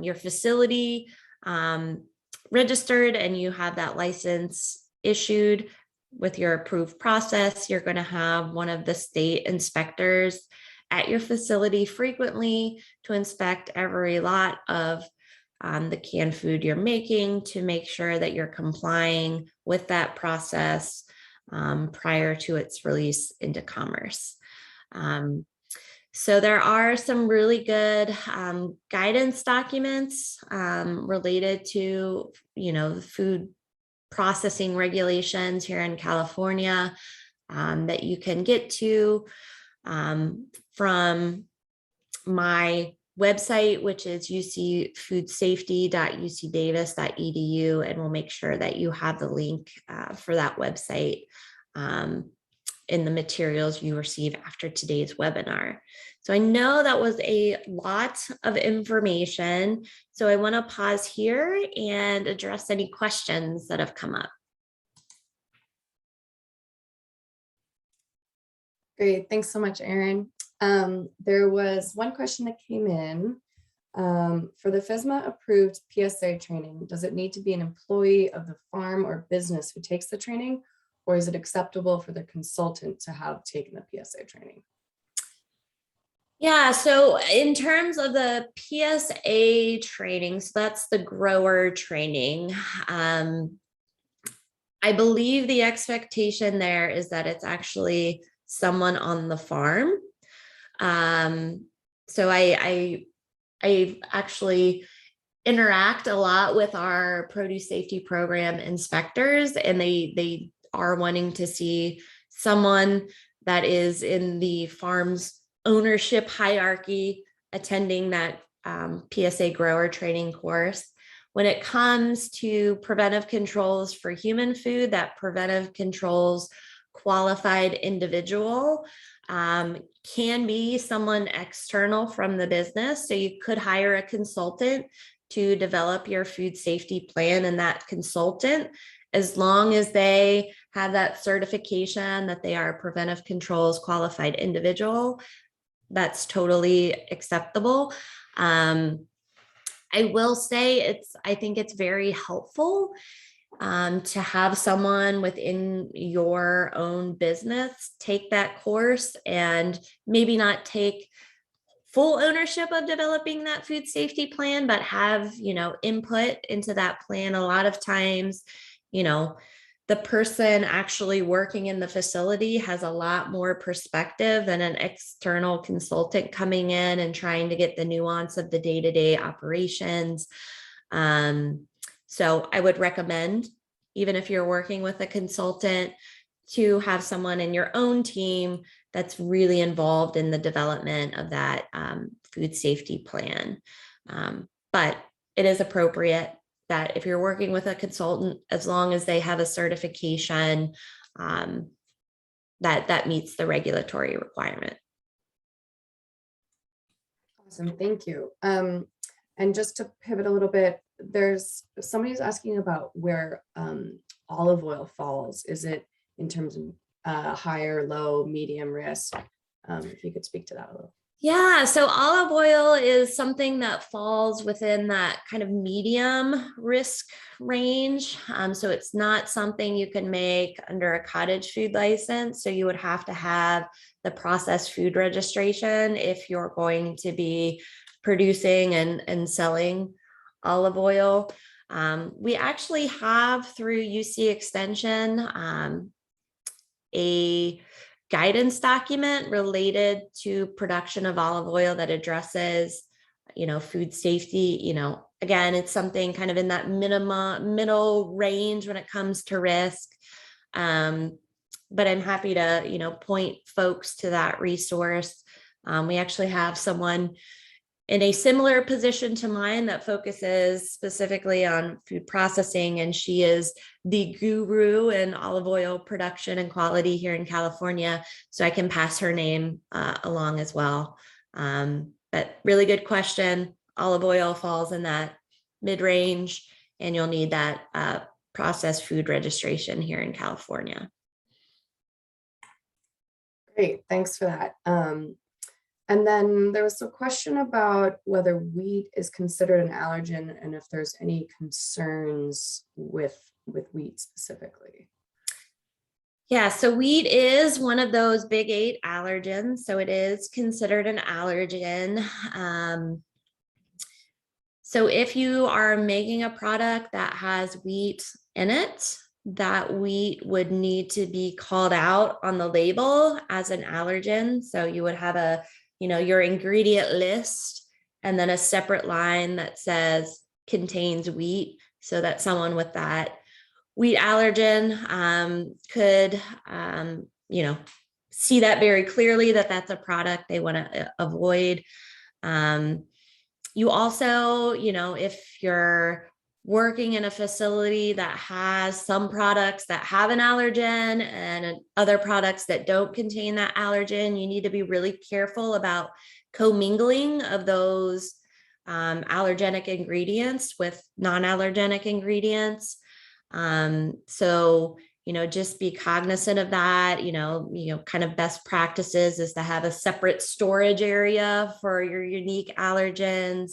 your facility registered and you have that license issued with your approved process, you're going to have one of the state inspectors at your facility frequently to inspect every lot of the canned food you're making to make sure that you're complying with that process prior to its release into commerce. So there are some really good guidance documents related to, the food processing regulations here in California that you can get to from my website, which is ucfoodsafety.ucdavis.edu, and we'll make sure that you have the link for that website in the materials you receive after today's webinar. So I know that was a lot of information, so I want to pause here and address any questions that have come up. Great, thanks so much, Erin. There was one question that came in. For the FSMA approved PSA training, does it need to be an employee of the farm or business who takes the training, or is it acceptable for the consultant to have taken the PSA training? Yeah, so in terms of the PSA training, so that's the grower training. I believe the expectation there is that it's actually someone on the farm. So I actually interact a lot with our produce safety program inspectors, and they are wanting to see someone that is in the farm's ownership hierarchy attending that PSA grower training course. When it comes to preventive controls for human food, that Preventive Controls Qualified Individual can be someone external from the business. So you could hire a consultant to develop your food safety plan, and that consultant, as long as they have that certification that they are a Preventive Controls Qualified Individual, that's totally acceptable. I will say I think it's very helpful to have someone within your own business take that course and maybe not take full ownership of developing that food safety plan, but have, input into that plan. A lot of times, the person actually working in the facility has a lot more perspective than an external consultant coming in and trying to get the nuance of the day-to-day operations. So I would recommend, even if you're working with a consultant, to have someone in your own team that's really involved in the development of that food safety plan. But it is appropriate that if you're working with a consultant, as long as they have a certification that meets the regulatory requirement. Awesome, thank you. And just to pivot a little bit, there's somebody's asking about where olive oil falls. Is it in terms of higher, low, medium risk? If you could speak to that a little. Yeah, so olive oil is something that falls within that kind of medium risk range. So it's not something you can make under a cottage food license. So you would have to have the processed food registration if you're going to be producing and selling olive oil. We actually have, through UC Extension, a guidance document related to production of olive oil that addresses, food safety. Again, it's something kind of in that middle range when it comes to risk. But I'm happy to, point folks to that resource. We actually have someone in a similar position to mine that focuses specifically on food processing, and she is the guru in olive oil production and quality here in California. So I can pass her name along as well. But really good question. Olive oil falls in that mid-range, and you'll need that processed food registration here in California. Great, thanks for that. And then there was a question about whether wheat is considered an allergen and if there's any concerns with wheat specifically. Yeah, so wheat is one of those big 8 allergens, so it is considered an allergen. So if you are making a product that has wheat in it, that wheat would need to be called out on the label as an allergen. So you would have your ingredient list, and then a separate line that says contains wheat, so that someone with that wheat allergen could, see that very clearly, that that's a product they want to avoid. You also, if you're working in a facility that has some products that have an allergen and other products that don't contain that allergen, you need to be really careful about commingling of those allergenic ingredients with non-allergenic ingredients. So just be cognizant of that. Kind of best practices is to have a separate storage area for your unique allergens,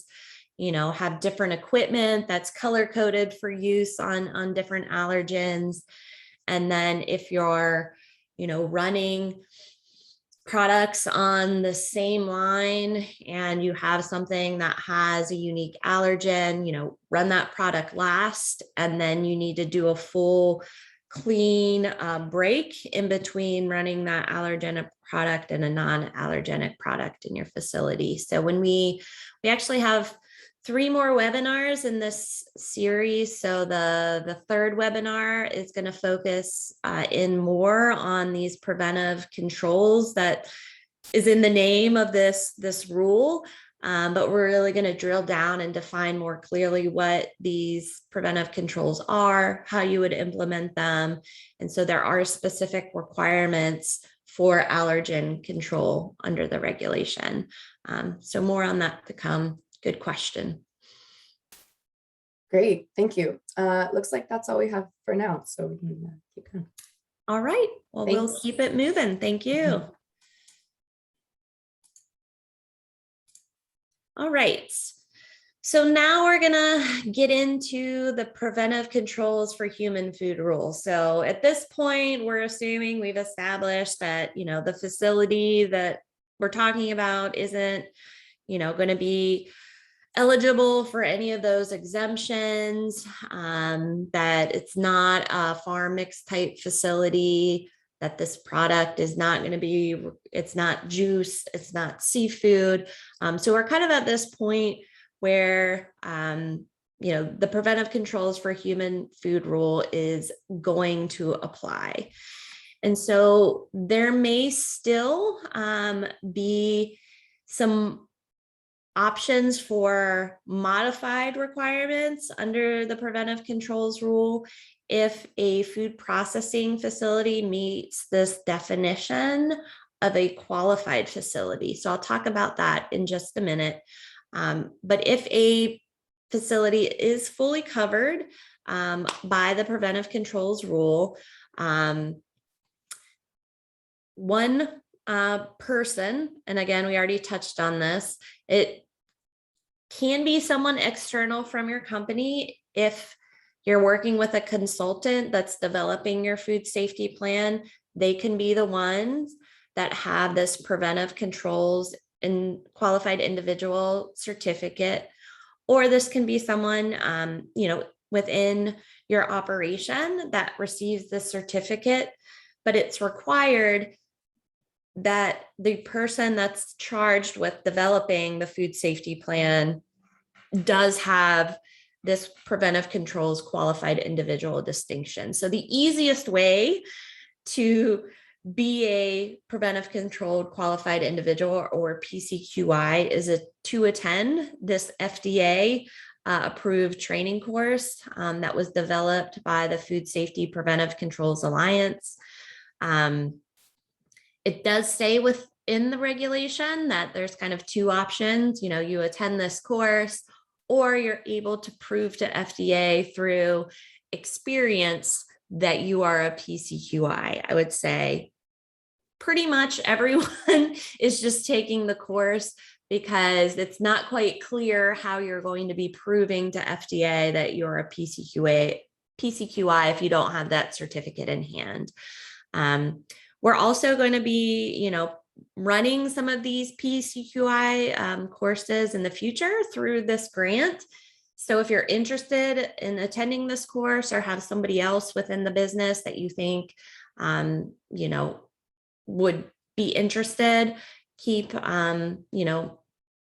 have different equipment that's color coded for use on different allergens. And then if you're, running products on the same line and you have something that has a unique allergen, run that product last, and then you need to do a full clean break in between running that allergenic product and a non-allergenic product in your facility. So when we actually have 3 more webinars in this series. So the third webinar is going to focus in more on these preventive controls that is in the name of this rule. But we're really going to drill down and define more clearly what these preventive controls are, how you would implement them. And so there are specific requirements for allergen control under the regulation. So more on that to come. Good question. Great, thank you. Looks like that's all we have for now, so we can keep going. All right, well, we'll Thanks. keep it moving. Thank you. All right, so now we're gonna get into the preventive controls for human food rule. So at this point, we're assuming we've established that, the facility that we're talking about isn't, going to be eligible for any of those exemptions, that it's not a farm mix type facility, that this product is not going to be, it's not juice, it's not seafood. So we're kind of at this point where, the preventive controls for human food rule is going to apply. And so there may still be some options for modified requirements under the preventive controls rule if a food processing facility meets this definition of a qualified facility. So I'll talk about that in just a minute. But if a facility is fully covered by the preventive controls rule, one person, and again, we already touched on this, it can be someone external from your company. If you're working with a consultant that's developing your food safety plan, they can be the ones that have this preventive controls and qualified individual certificate, or this can be someone, within your operation that receives the certificate, but it's required that the person that's charged with developing the food safety plan does have this preventive controls qualified individual distinction. So the easiest way to be a preventive controlled qualified individual, or PCQI, is to attend this FDA approved training course that was developed by the Food Safety Preventive Controls Alliance. It does say within the regulation that there's kind of 2 options. You attend this course, or you're able to prove to FDA through experience that you are a PCQI. I would say pretty much everyone is just taking the course because it's not quite clear how you're going to be proving to FDA that you're a PCQI if you don't have that certificate in hand. We're also going to be, running some of these PCQI courses in the future through this grant. So if you're interested in attending this course, or have somebody else within the business that you think, would be interested, keep,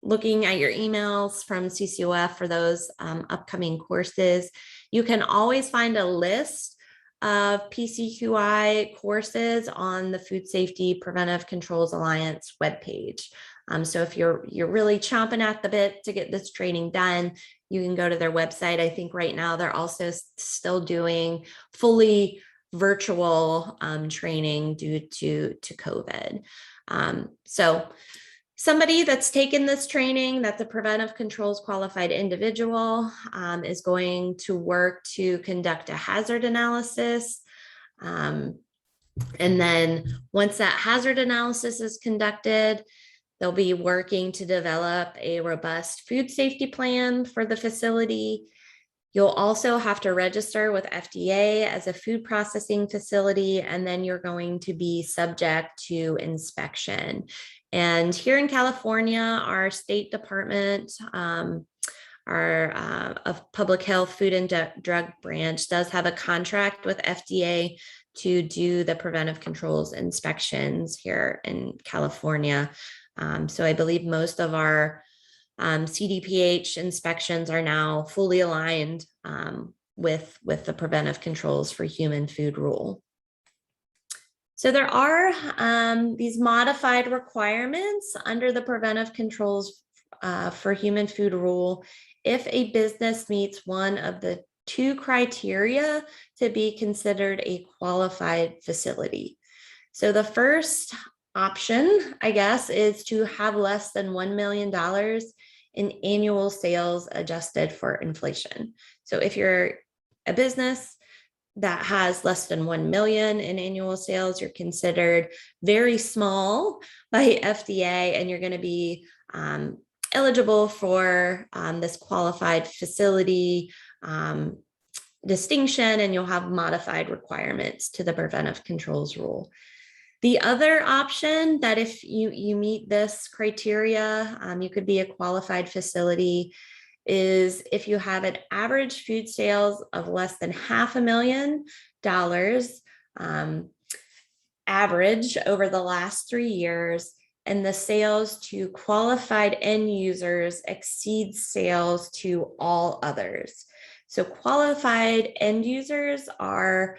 looking at your emails from CCOF for those upcoming courses. You can always find a list of PCQI courses on the Food Safety Preventive Controls Alliance webpage. So if you're really chomping at the bit to get this training done, you can go to their website. I think right now they're also still doing fully virtual training due to COVID. So somebody that's taken this training, that's a preventive controls qualified individual, is going to work to conduct a hazard analysis And then once that hazard analysis is conducted, they'll be working to develop a robust food safety plan for the facility. You'll also have to register with FDA as a food processing facility, and then you're going to be subject to inspection. And here in California, our state department, of Public Health, Food and Drug Branch does have a contract with FDA to do the preventive controls inspections here in California. So I believe most of our CDPH inspections are now fully aligned with the preventive controls for human food rule. So there are these modified requirements under the preventive controls for human food rule if a business meets one of the 2 criteria to be considered a qualified facility. So the first option, I guess, is to have less than $1 million in annual sales adjusted for inflation. So if you're a business that has less than 1 million in annual sales, you're considered very small by FDA, and you're going to be eligible for this qualified facility distinction, and you'll have modified requirements to the preventive controls rule. The other option that if you meet this criteria, you could be a qualified facility, is if you have an average food sales of less than $500,000 average over the last 3 years, and the sales to qualified end users exceeds sales to all others. So qualified end users are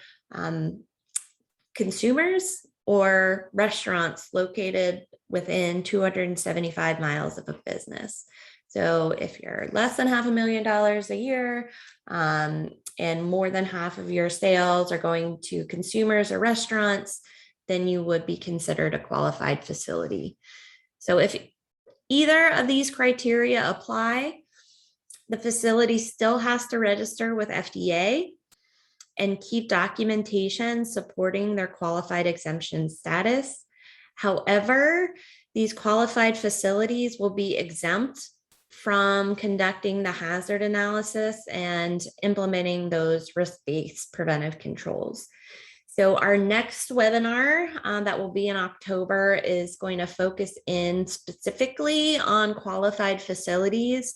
consumers or restaurants located within 275 miles of a business. So if you're less than $500,000 a year, and more than half of your sales are going to consumers or restaurants, then you would be considered a qualified facility. So if either of these criteria apply, the facility still has to register with FDA and keep documentation supporting their qualified exemption status. However, these qualified facilities will be exempt from conducting the hazard analysis and implementing those risk-based preventive controls. So our next webinar that will be in October is going to focus in specifically on qualified facilities.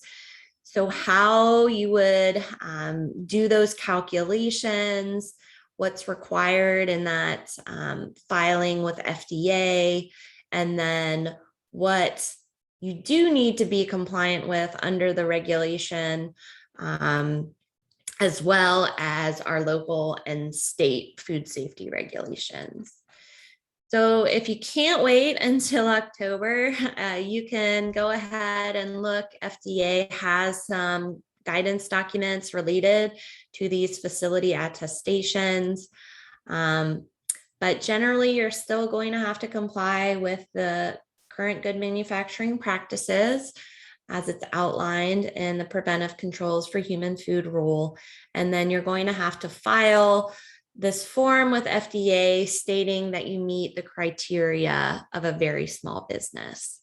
So how you would do those calculations, what's required in that filing with FDA, and then what you do need to be compliant with under the regulation, as well as our local and state food safety regulations. So if you can't wait until October, you can go ahead and look. FDA has some guidance documents related to these facility attestations. But generally, you're still going to have to comply with the current good manufacturing practices as it's outlined in the Preventive Controls for Human Food Rule. And then you're going to have to file this form with FDA stating that you meet the criteria of a very small business.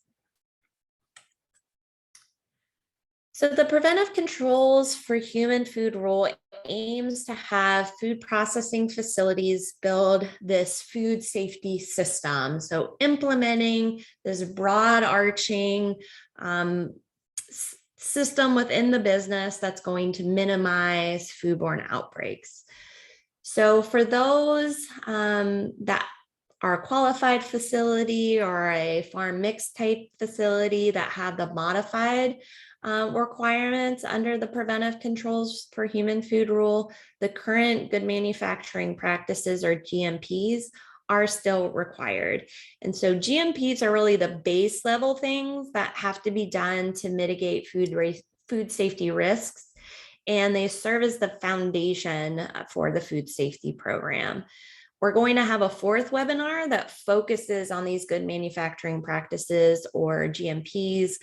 So the Preventive Controls for Human Food Rule aims to have food processing facilities build this food safety system. So implementing this broad arching system within the business that's going to minimize foodborne outbreaks. So for those that are a qualified facility or a farm mix type facility that have the modified requirements under the Preventive Controls for Human Food Rule, the current good manufacturing practices or GMPs are still required. And so GMPs are really the base level things that have to be done to mitigate food safety risks. And they serve as the foundation for the food safety program. We're going to have a 4th webinar that focuses on these good manufacturing practices or GMPs.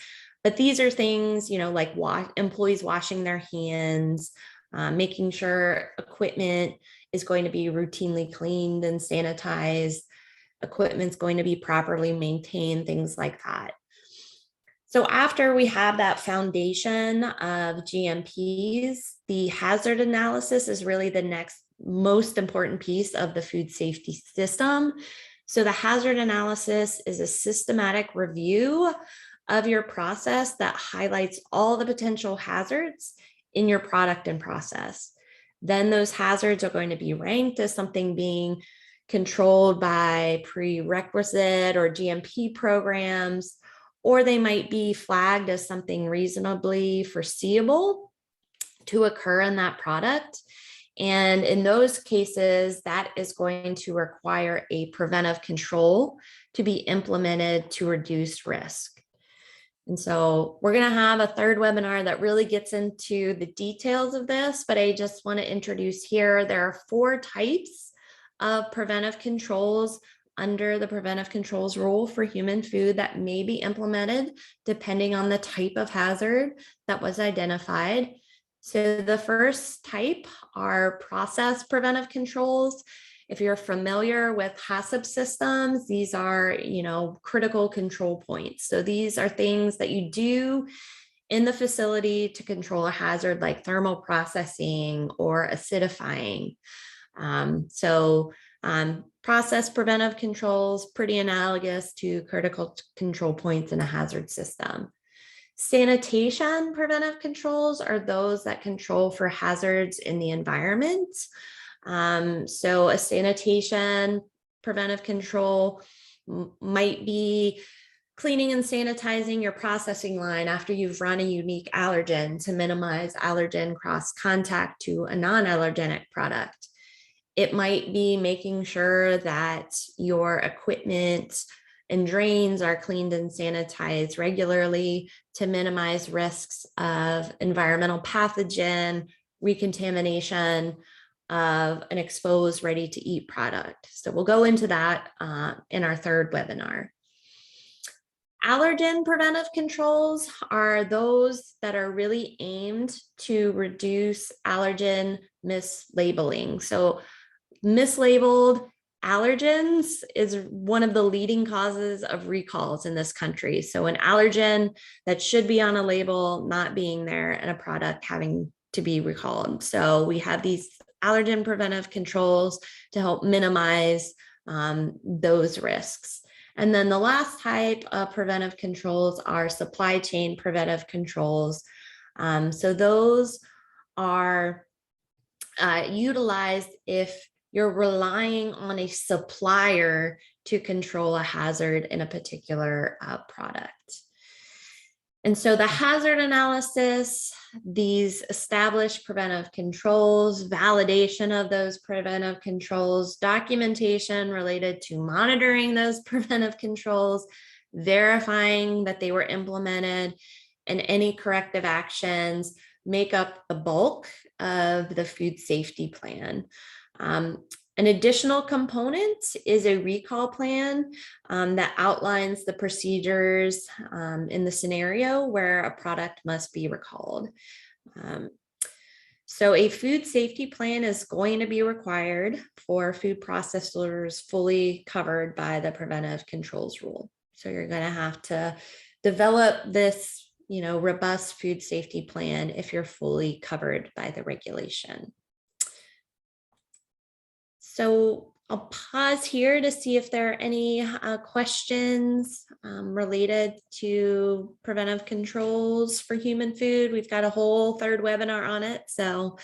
But these are things, like employees washing their hands, making sure equipment is going to be routinely cleaned and sanitized. Equipment's going to be properly maintained, things like that. So after we have that foundation of GMPs, the hazard analysis is really the next most important piece of the food safety system. So the hazard analysis is a systematic review of your process that highlights all the potential hazards in your product and process. Then those hazards are going to be ranked as something being controlled by prerequisite or GMP programs, or they might be flagged as something reasonably foreseeable to occur in that product. And in those cases, that is going to require a preventive control to be implemented to reduce risk. And so we're going to have a third webinar that really gets into the details of this, but I just want to introduce here, there are 4 types of preventive controls under the Preventive Controls Rule for human food that may be implemented depending on the type of hazard that was identified. So the first type are process preventive controls. If you're familiar with HACCP systems, these are, critical control points. So these are things that you do in the facility to control a hazard like thermal processing or acidifying. Process preventive controls, pretty analogous to critical control points in a hazard system. Sanitation preventive controls are those that control for hazards in the environment. So a sanitation preventive control might be cleaning and sanitizing your processing line after you've run a unique allergen to minimize allergen cross contact to a non-allergenic product. It might be making sure that your equipment and drains are cleaned and sanitized regularly to minimize risks of environmental pathogen, recontamination of an exposed ready-to-eat product. So we'll go into that in our third webinar. Allergen preventive controls are those that are really aimed to reduce allergen mislabeling. So mislabeled allergens is one of the leading causes of recalls in this country. So an allergen that should be on a label not being there and a product having to be recalled. So we have these allergen preventive controls to help minimize those risks. And then the last type of preventive controls are supply chain preventive controls. So those are utilized if you're relying on a supplier to control a hazard in a particular product. And so the hazard analysis, these established preventive controls, validation of those preventive controls, documentation related to monitoring those preventive controls, verifying that they were implemented, and any corrective actions make up the bulk of the food safety plan. An additional component is a recall plan that outlines the procedures in the scenario where a product must be recalled. So a food safety plan is going to be required for food processors fully covered by the Preventive Controls Rule. So you're going to have to develop this, robust food safety plan if you're fully covered by the regulation. So I'll pause here to see if there are any questions related to preventive controls for human food. We've got a whole third webinar on it, so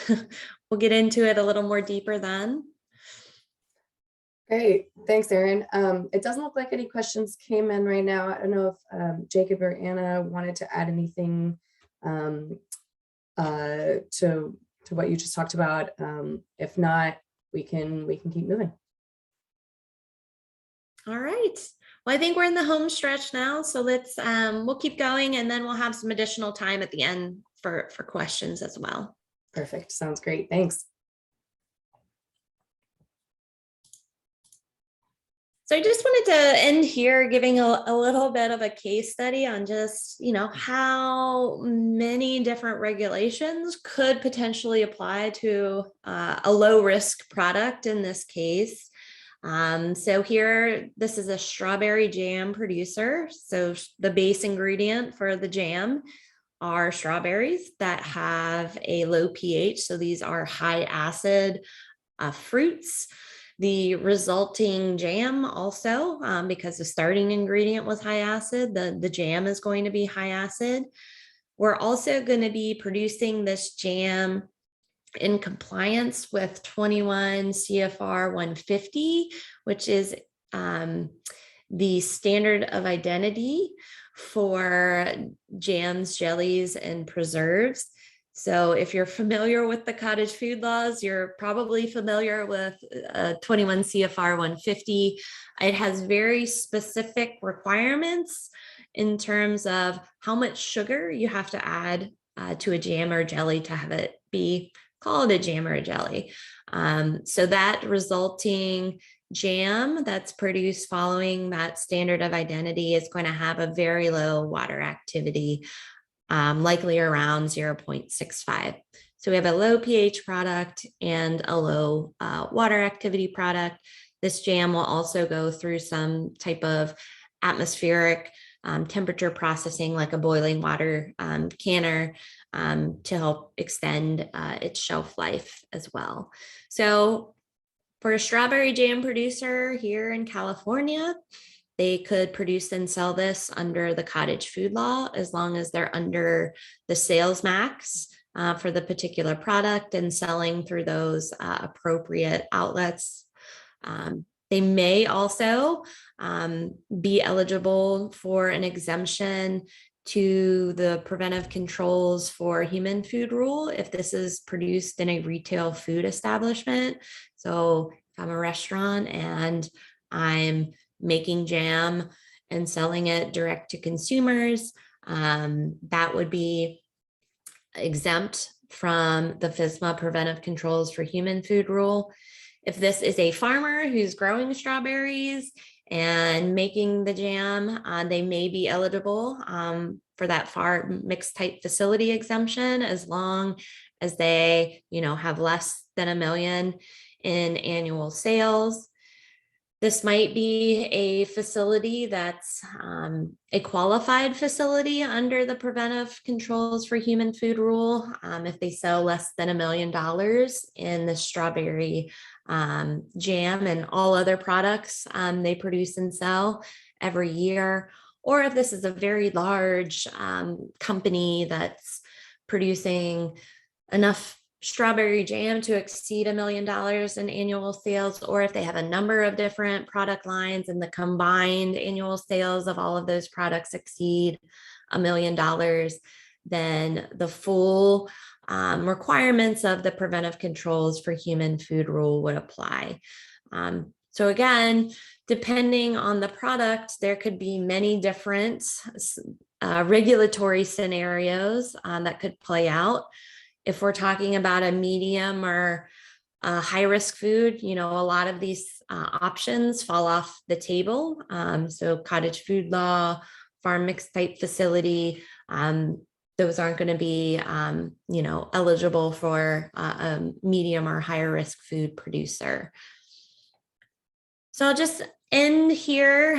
we'll get into it a little more deeper then. Great, thanks, Erin. It doesn't look like any questions came in right now. I don't know if Jacob or Anna wanted to add anything to what you just talked about. If not, we can keep moving. All right. Well, I think we're in the home stretch now, so let's we'll keep going, and then we'll have some additional time at the end for questions as well. Perfect. Sounds great. Thanks. So I just wanted to end here giving a little bit of a case study on just, how many different regulations could potentially apply to a low risk product in this case. So here, this is a strawberry jam producer. So the base ingredient for the jam are strawberries that have a low pH. So these are high acid fruits. The resulting jam also, because the starting ingredient was high acid, the jam is going to be high acid. We're also going to be producing this jam in compliance with 21 CFR 150, which is the standard of identity for jams, jellies, and preserves. So if you're familiar with the cottage food laws, you're probably familiar with 21 CFR 150. It has very specific requirements in terms of how much sugar you have to add to a jam or jelly to have it be called a jam or a jelly. So that resulting jam that's produced following that standard of identity is going to have a very low water activity, likely around 0.65. So we have a low pH product and a low water activity product. This jam will also go through some type of atmospheric temperature processing, like a boiling water canner, to help extend its shelf life as well. So for a strawberry jam producer here in California, they could produce and sell this under the Cottage Food Law as long as they're under the sales max for the particular product and selling through those appropriate outlets. They may also be eligible for an exemption to the Preventive Controls for Human Food Rule if this is produced in a retail food establishment. So if I'm a restaurant and I'm making jam and selling it direct to consumers, that would be exempt from the FSMA Preventive Controls for Human Food Rule. If this is a farmer who's growing strawberries and making the jam, they may be eligible for that farm mixed type facility exemption as long as they, have less than $1 million in annual sales. This might be a facility that's a qualified facility under the Preventive Controls for Human Food Rule if they sell less than $1 million in the strawberry jam and all other products they produce and sell every year. Or if this is a very large company that's producing enough strawberry jam to exceed $1 million in annual sales, or if they have a number of different product lines and the combined annual sales of all of those products exceed $1 million, then the full requirements of the Preventive Controls for Human Food Rule would apply. So again, depending on the product, there could be many different regulatory scenarios that could play out. If we're talking about a medium or a high risk food, a lot of these options fall off the table. So Cottage Food Law, farm mixed type facility, those aren't going to be, eligible for a medium or higher risk food producer. So I'll just end here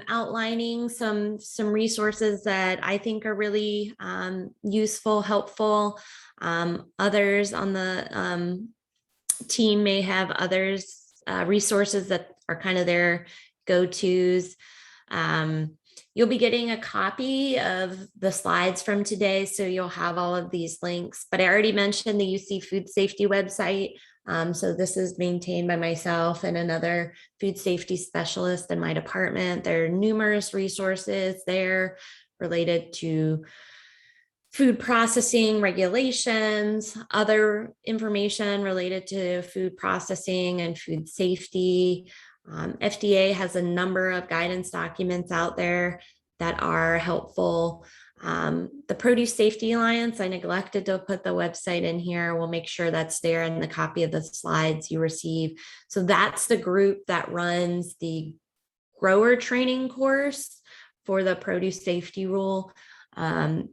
outlining some resources that I think are really useful, helpful. Others on the team may have others resources that are kind of their go-tos. You'll be getting a copy of the slides from today, so you'll have all of these links. But I already mentioned the UC Food Safety website. So this is maintained by myself and another food safety specialist in my department. There are numerous resources there related to food processing regulations, other information related to food processing and food safety. FDA has a number of guidance documents out there that are helpful. The Produce Safety Alliance, I neglected to put the website in here. We'll make sure that's there in the copy of the slides you receive. So that's the group that runs the grower training course for the produce safety rule. The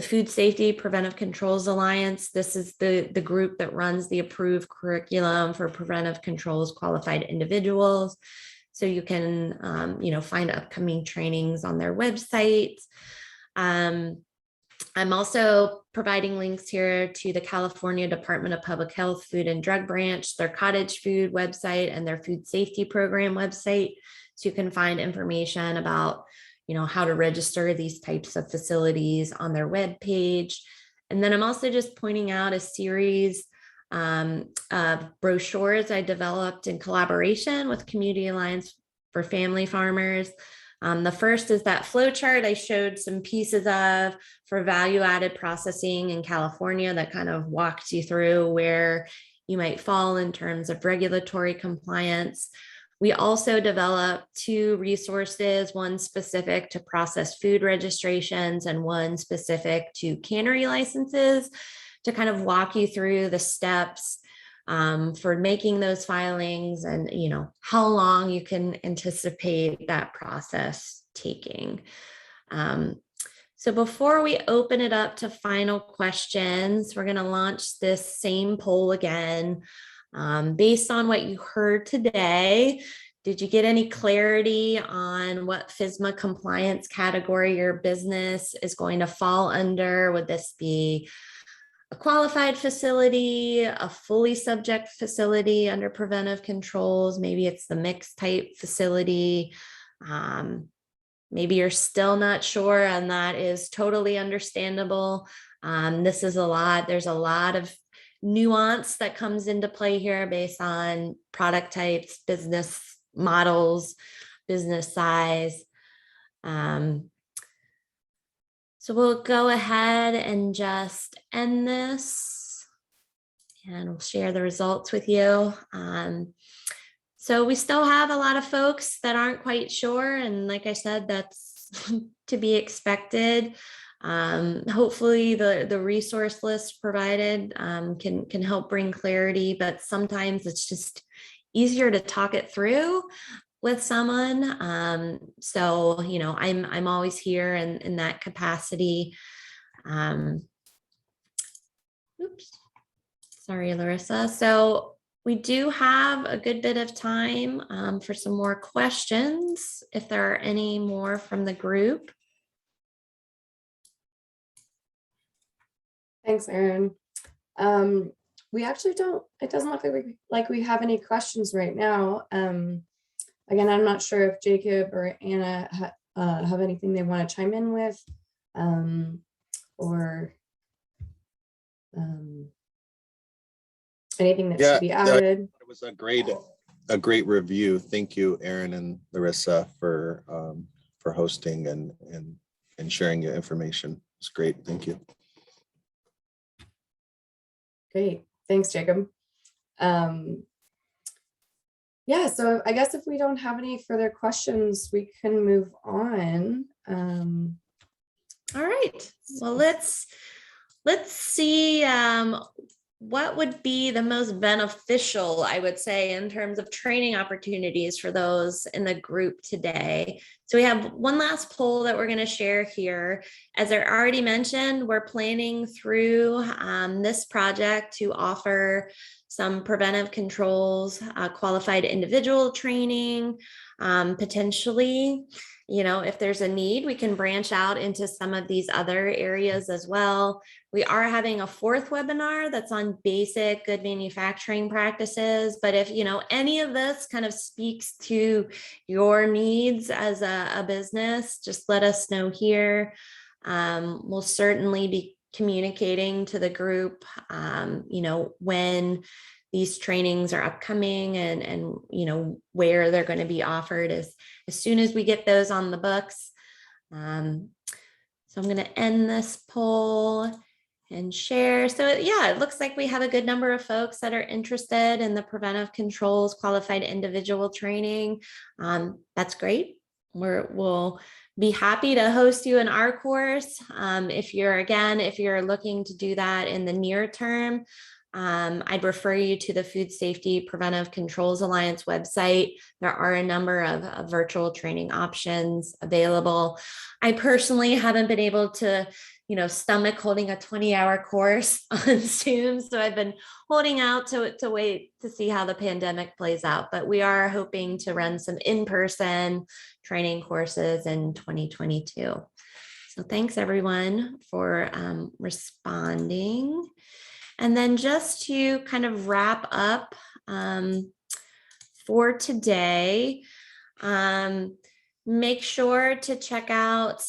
Food Safety Preventive Controls Alliance, this is the group that runs the approved curriculum for preventive controls qualified individuals. So you can, find upcoming trainings on their website. I'm also providing links here to the California Department of Public Health Food and Drug Branch, their Cottage Food website, and their Food Safety Program website. So you can find information about, how to register these types of facilities on their webpage. And then I'm also just pointing out a series of brochures I developed in collaboration with Community Alliance for Family Farmers. The first is that flow chart I showed some pieces of for value-added processing in California that kind of walked you through where you might fall in terms of regulatory compliance. We also developed 2 resources, one specific to processed food registrations and one specific to cannery licenses, to kind of walk you through the steps for making those filings and, how long you can anticipate that process taking. So before we open it up to final questions, we're going to launch this same poll again. Based on what you heard today, did you get any clarity on what FSMA compliance category your business is going to fall under? Would this be a qualified facility, a fully subject facility under preventive controls? Maybe it's the mixed type facility. Maybe you're still not sure, and that is totally understandable. This is a lot. There's a lot of nuance that comes into play here based on product types, business models, business size. So we'll go ahead and just end this and we'll share the results with you. So we still have a lot of folks that aren't quite sure. And like I said, that's to be expected. Hopefully the resource list provided can help bring clarity, but sometimes it's just easier to talk it through with someone. So, I'm always here in that capacity. Oops, sorry, Larissa. So we do have a good bit of time for some more questions, if there are any more from the group. Thanks, Erin. We actually don't, it doesn't look like we have any questions right now. Again, I'm not sure if Jacob or Anna have anything they want to chime in with, or anything that should be added. It was a great review. Thank you, Erin and Larissa, for hosting and sharing your information. It's great. Thank you. Great. Thanks, Jacob. Yeah, so I guess if we don't have any further questions, we can move on. All right. Well, let's see what would be the most beneficial, I would say, in terms of training opportunities for those in the group today. So we have one last poll that we're going to share here. As I already mentioned, we're planning through this project to offer some preventive controls, qualified individual training, potentially. If there's a need, we can branch out into some of these other areas as well. We are having a 4th webinar that's on basic good manufacturing practices. But if, any of this kind of speaks to your needs as a business, just let us know here. We'll certainly be communicating to the group, when these trainings are upcoming and where they're going to be offered as soon as we get those on the books. So I'm going to end this poll and share. So yeah, it looks like we have a good number of folks that are interested in the Preventive Controls Qualified Individual training. That's great. We'll be happy to host you in our course. If you're looking to do that in the near term, I'd refer you to the Food Safety Preventive Controls Alliance website. There are a number of virtual training options available. I personally haven't been able to, stomach holding a 20-hour course on Zoom. So I've been holding out to wait to see how the pandemic plays out. But we are hoping to run some in-person training courses in 2022. So thanks everyone for responding. And then just to kind of wrap up for today, make sure to check out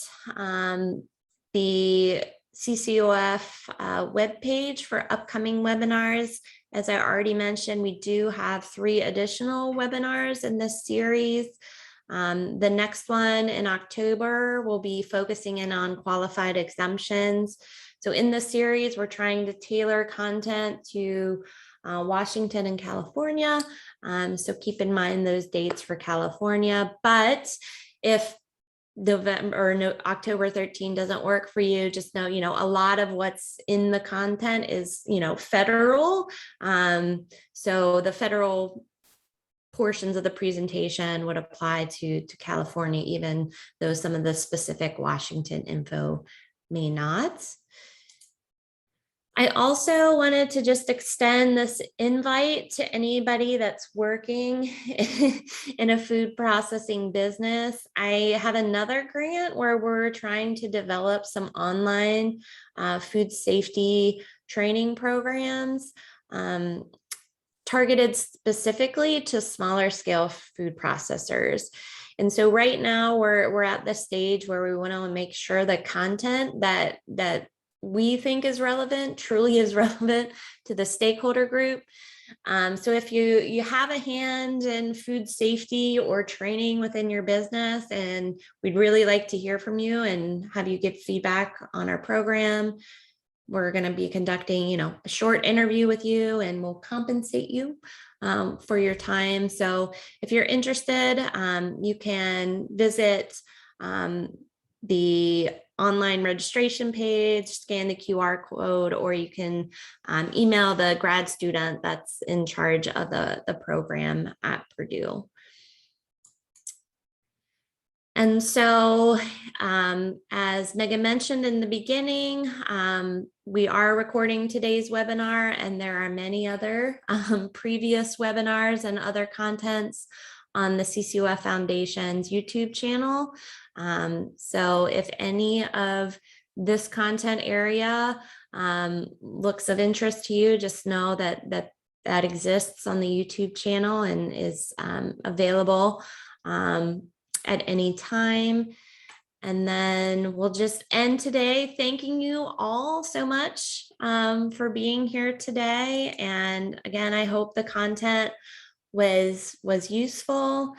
the CCOF webpage for upcoming webinars. As I already mentioned, we do have 3 additional webinars in this series. The next one in October will be focusing in on qualified exemptions. So in this series, we're trying to tailor content to Washington and California. So keep in mind those dates for California. But if October 13 doesn't work for you, just know, a lot of what's in the content is, federal. So the federal portions of the presentation would apply to California, even though some of the specific Washington info may not. I also wanted to just extend this invite to anybody that's working in a food processing business. I have another grant where we're trying to develop some online food safety training programs targeted specifically to smaller scale food processors. And so right now we're at the stage where we want to make sure the content that we think is relevant truly is relevant to the stakeholder group. So if you have a hand in food safety or training within your business, and we'd really like to hear from you and have you give feedback on our program, we're going to be conducting, a short interview with you, and we'll compensate you for your time. So if you're interested, you can visit the online registration page, scan the QR code, or you can email the grad student that's in charge of the program at Purdue. And so, as Megan mentioned in the beginning, we are recording today's webinar, and there are many other previous webinars and other contents on the CCOF Foundation's YouTube channel. So if any of this content area looks of interest to you, just know that exists on the YouTube channel and is available at any time. And then we'll just end today thanking you all so much for being here today. And again, I hope the content was useful.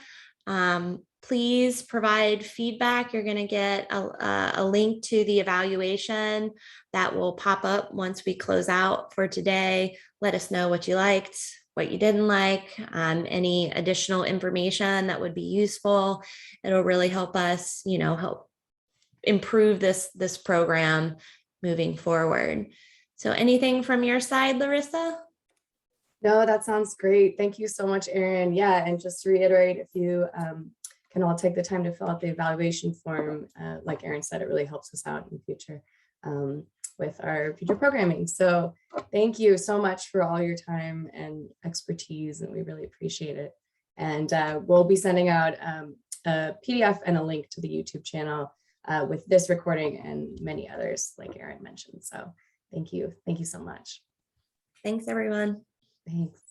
Please provide feedback. You're going to get a link to the evaluation that will pop up once we close out for today. Let us know what you liked, what you didn't like, any additional information that would be useful. It'll really help us, help improve this program moving forward. So anything from your side, Larissa? No, that sounds great. Thank you so much, Erin. Yeah, and just to reiterate, if you can all take the time to fill out the evaluation form, like Erin said, it really helps us out in the future with our future programming. So thank you so much for all your time and expertise, and we really appreciate it. And we'll be sending out a PDF and a link to the YouTube channel with this recording and many others, like Erin mentioned. So thank you. Thank you so much. Thanks, everyone. Thanks.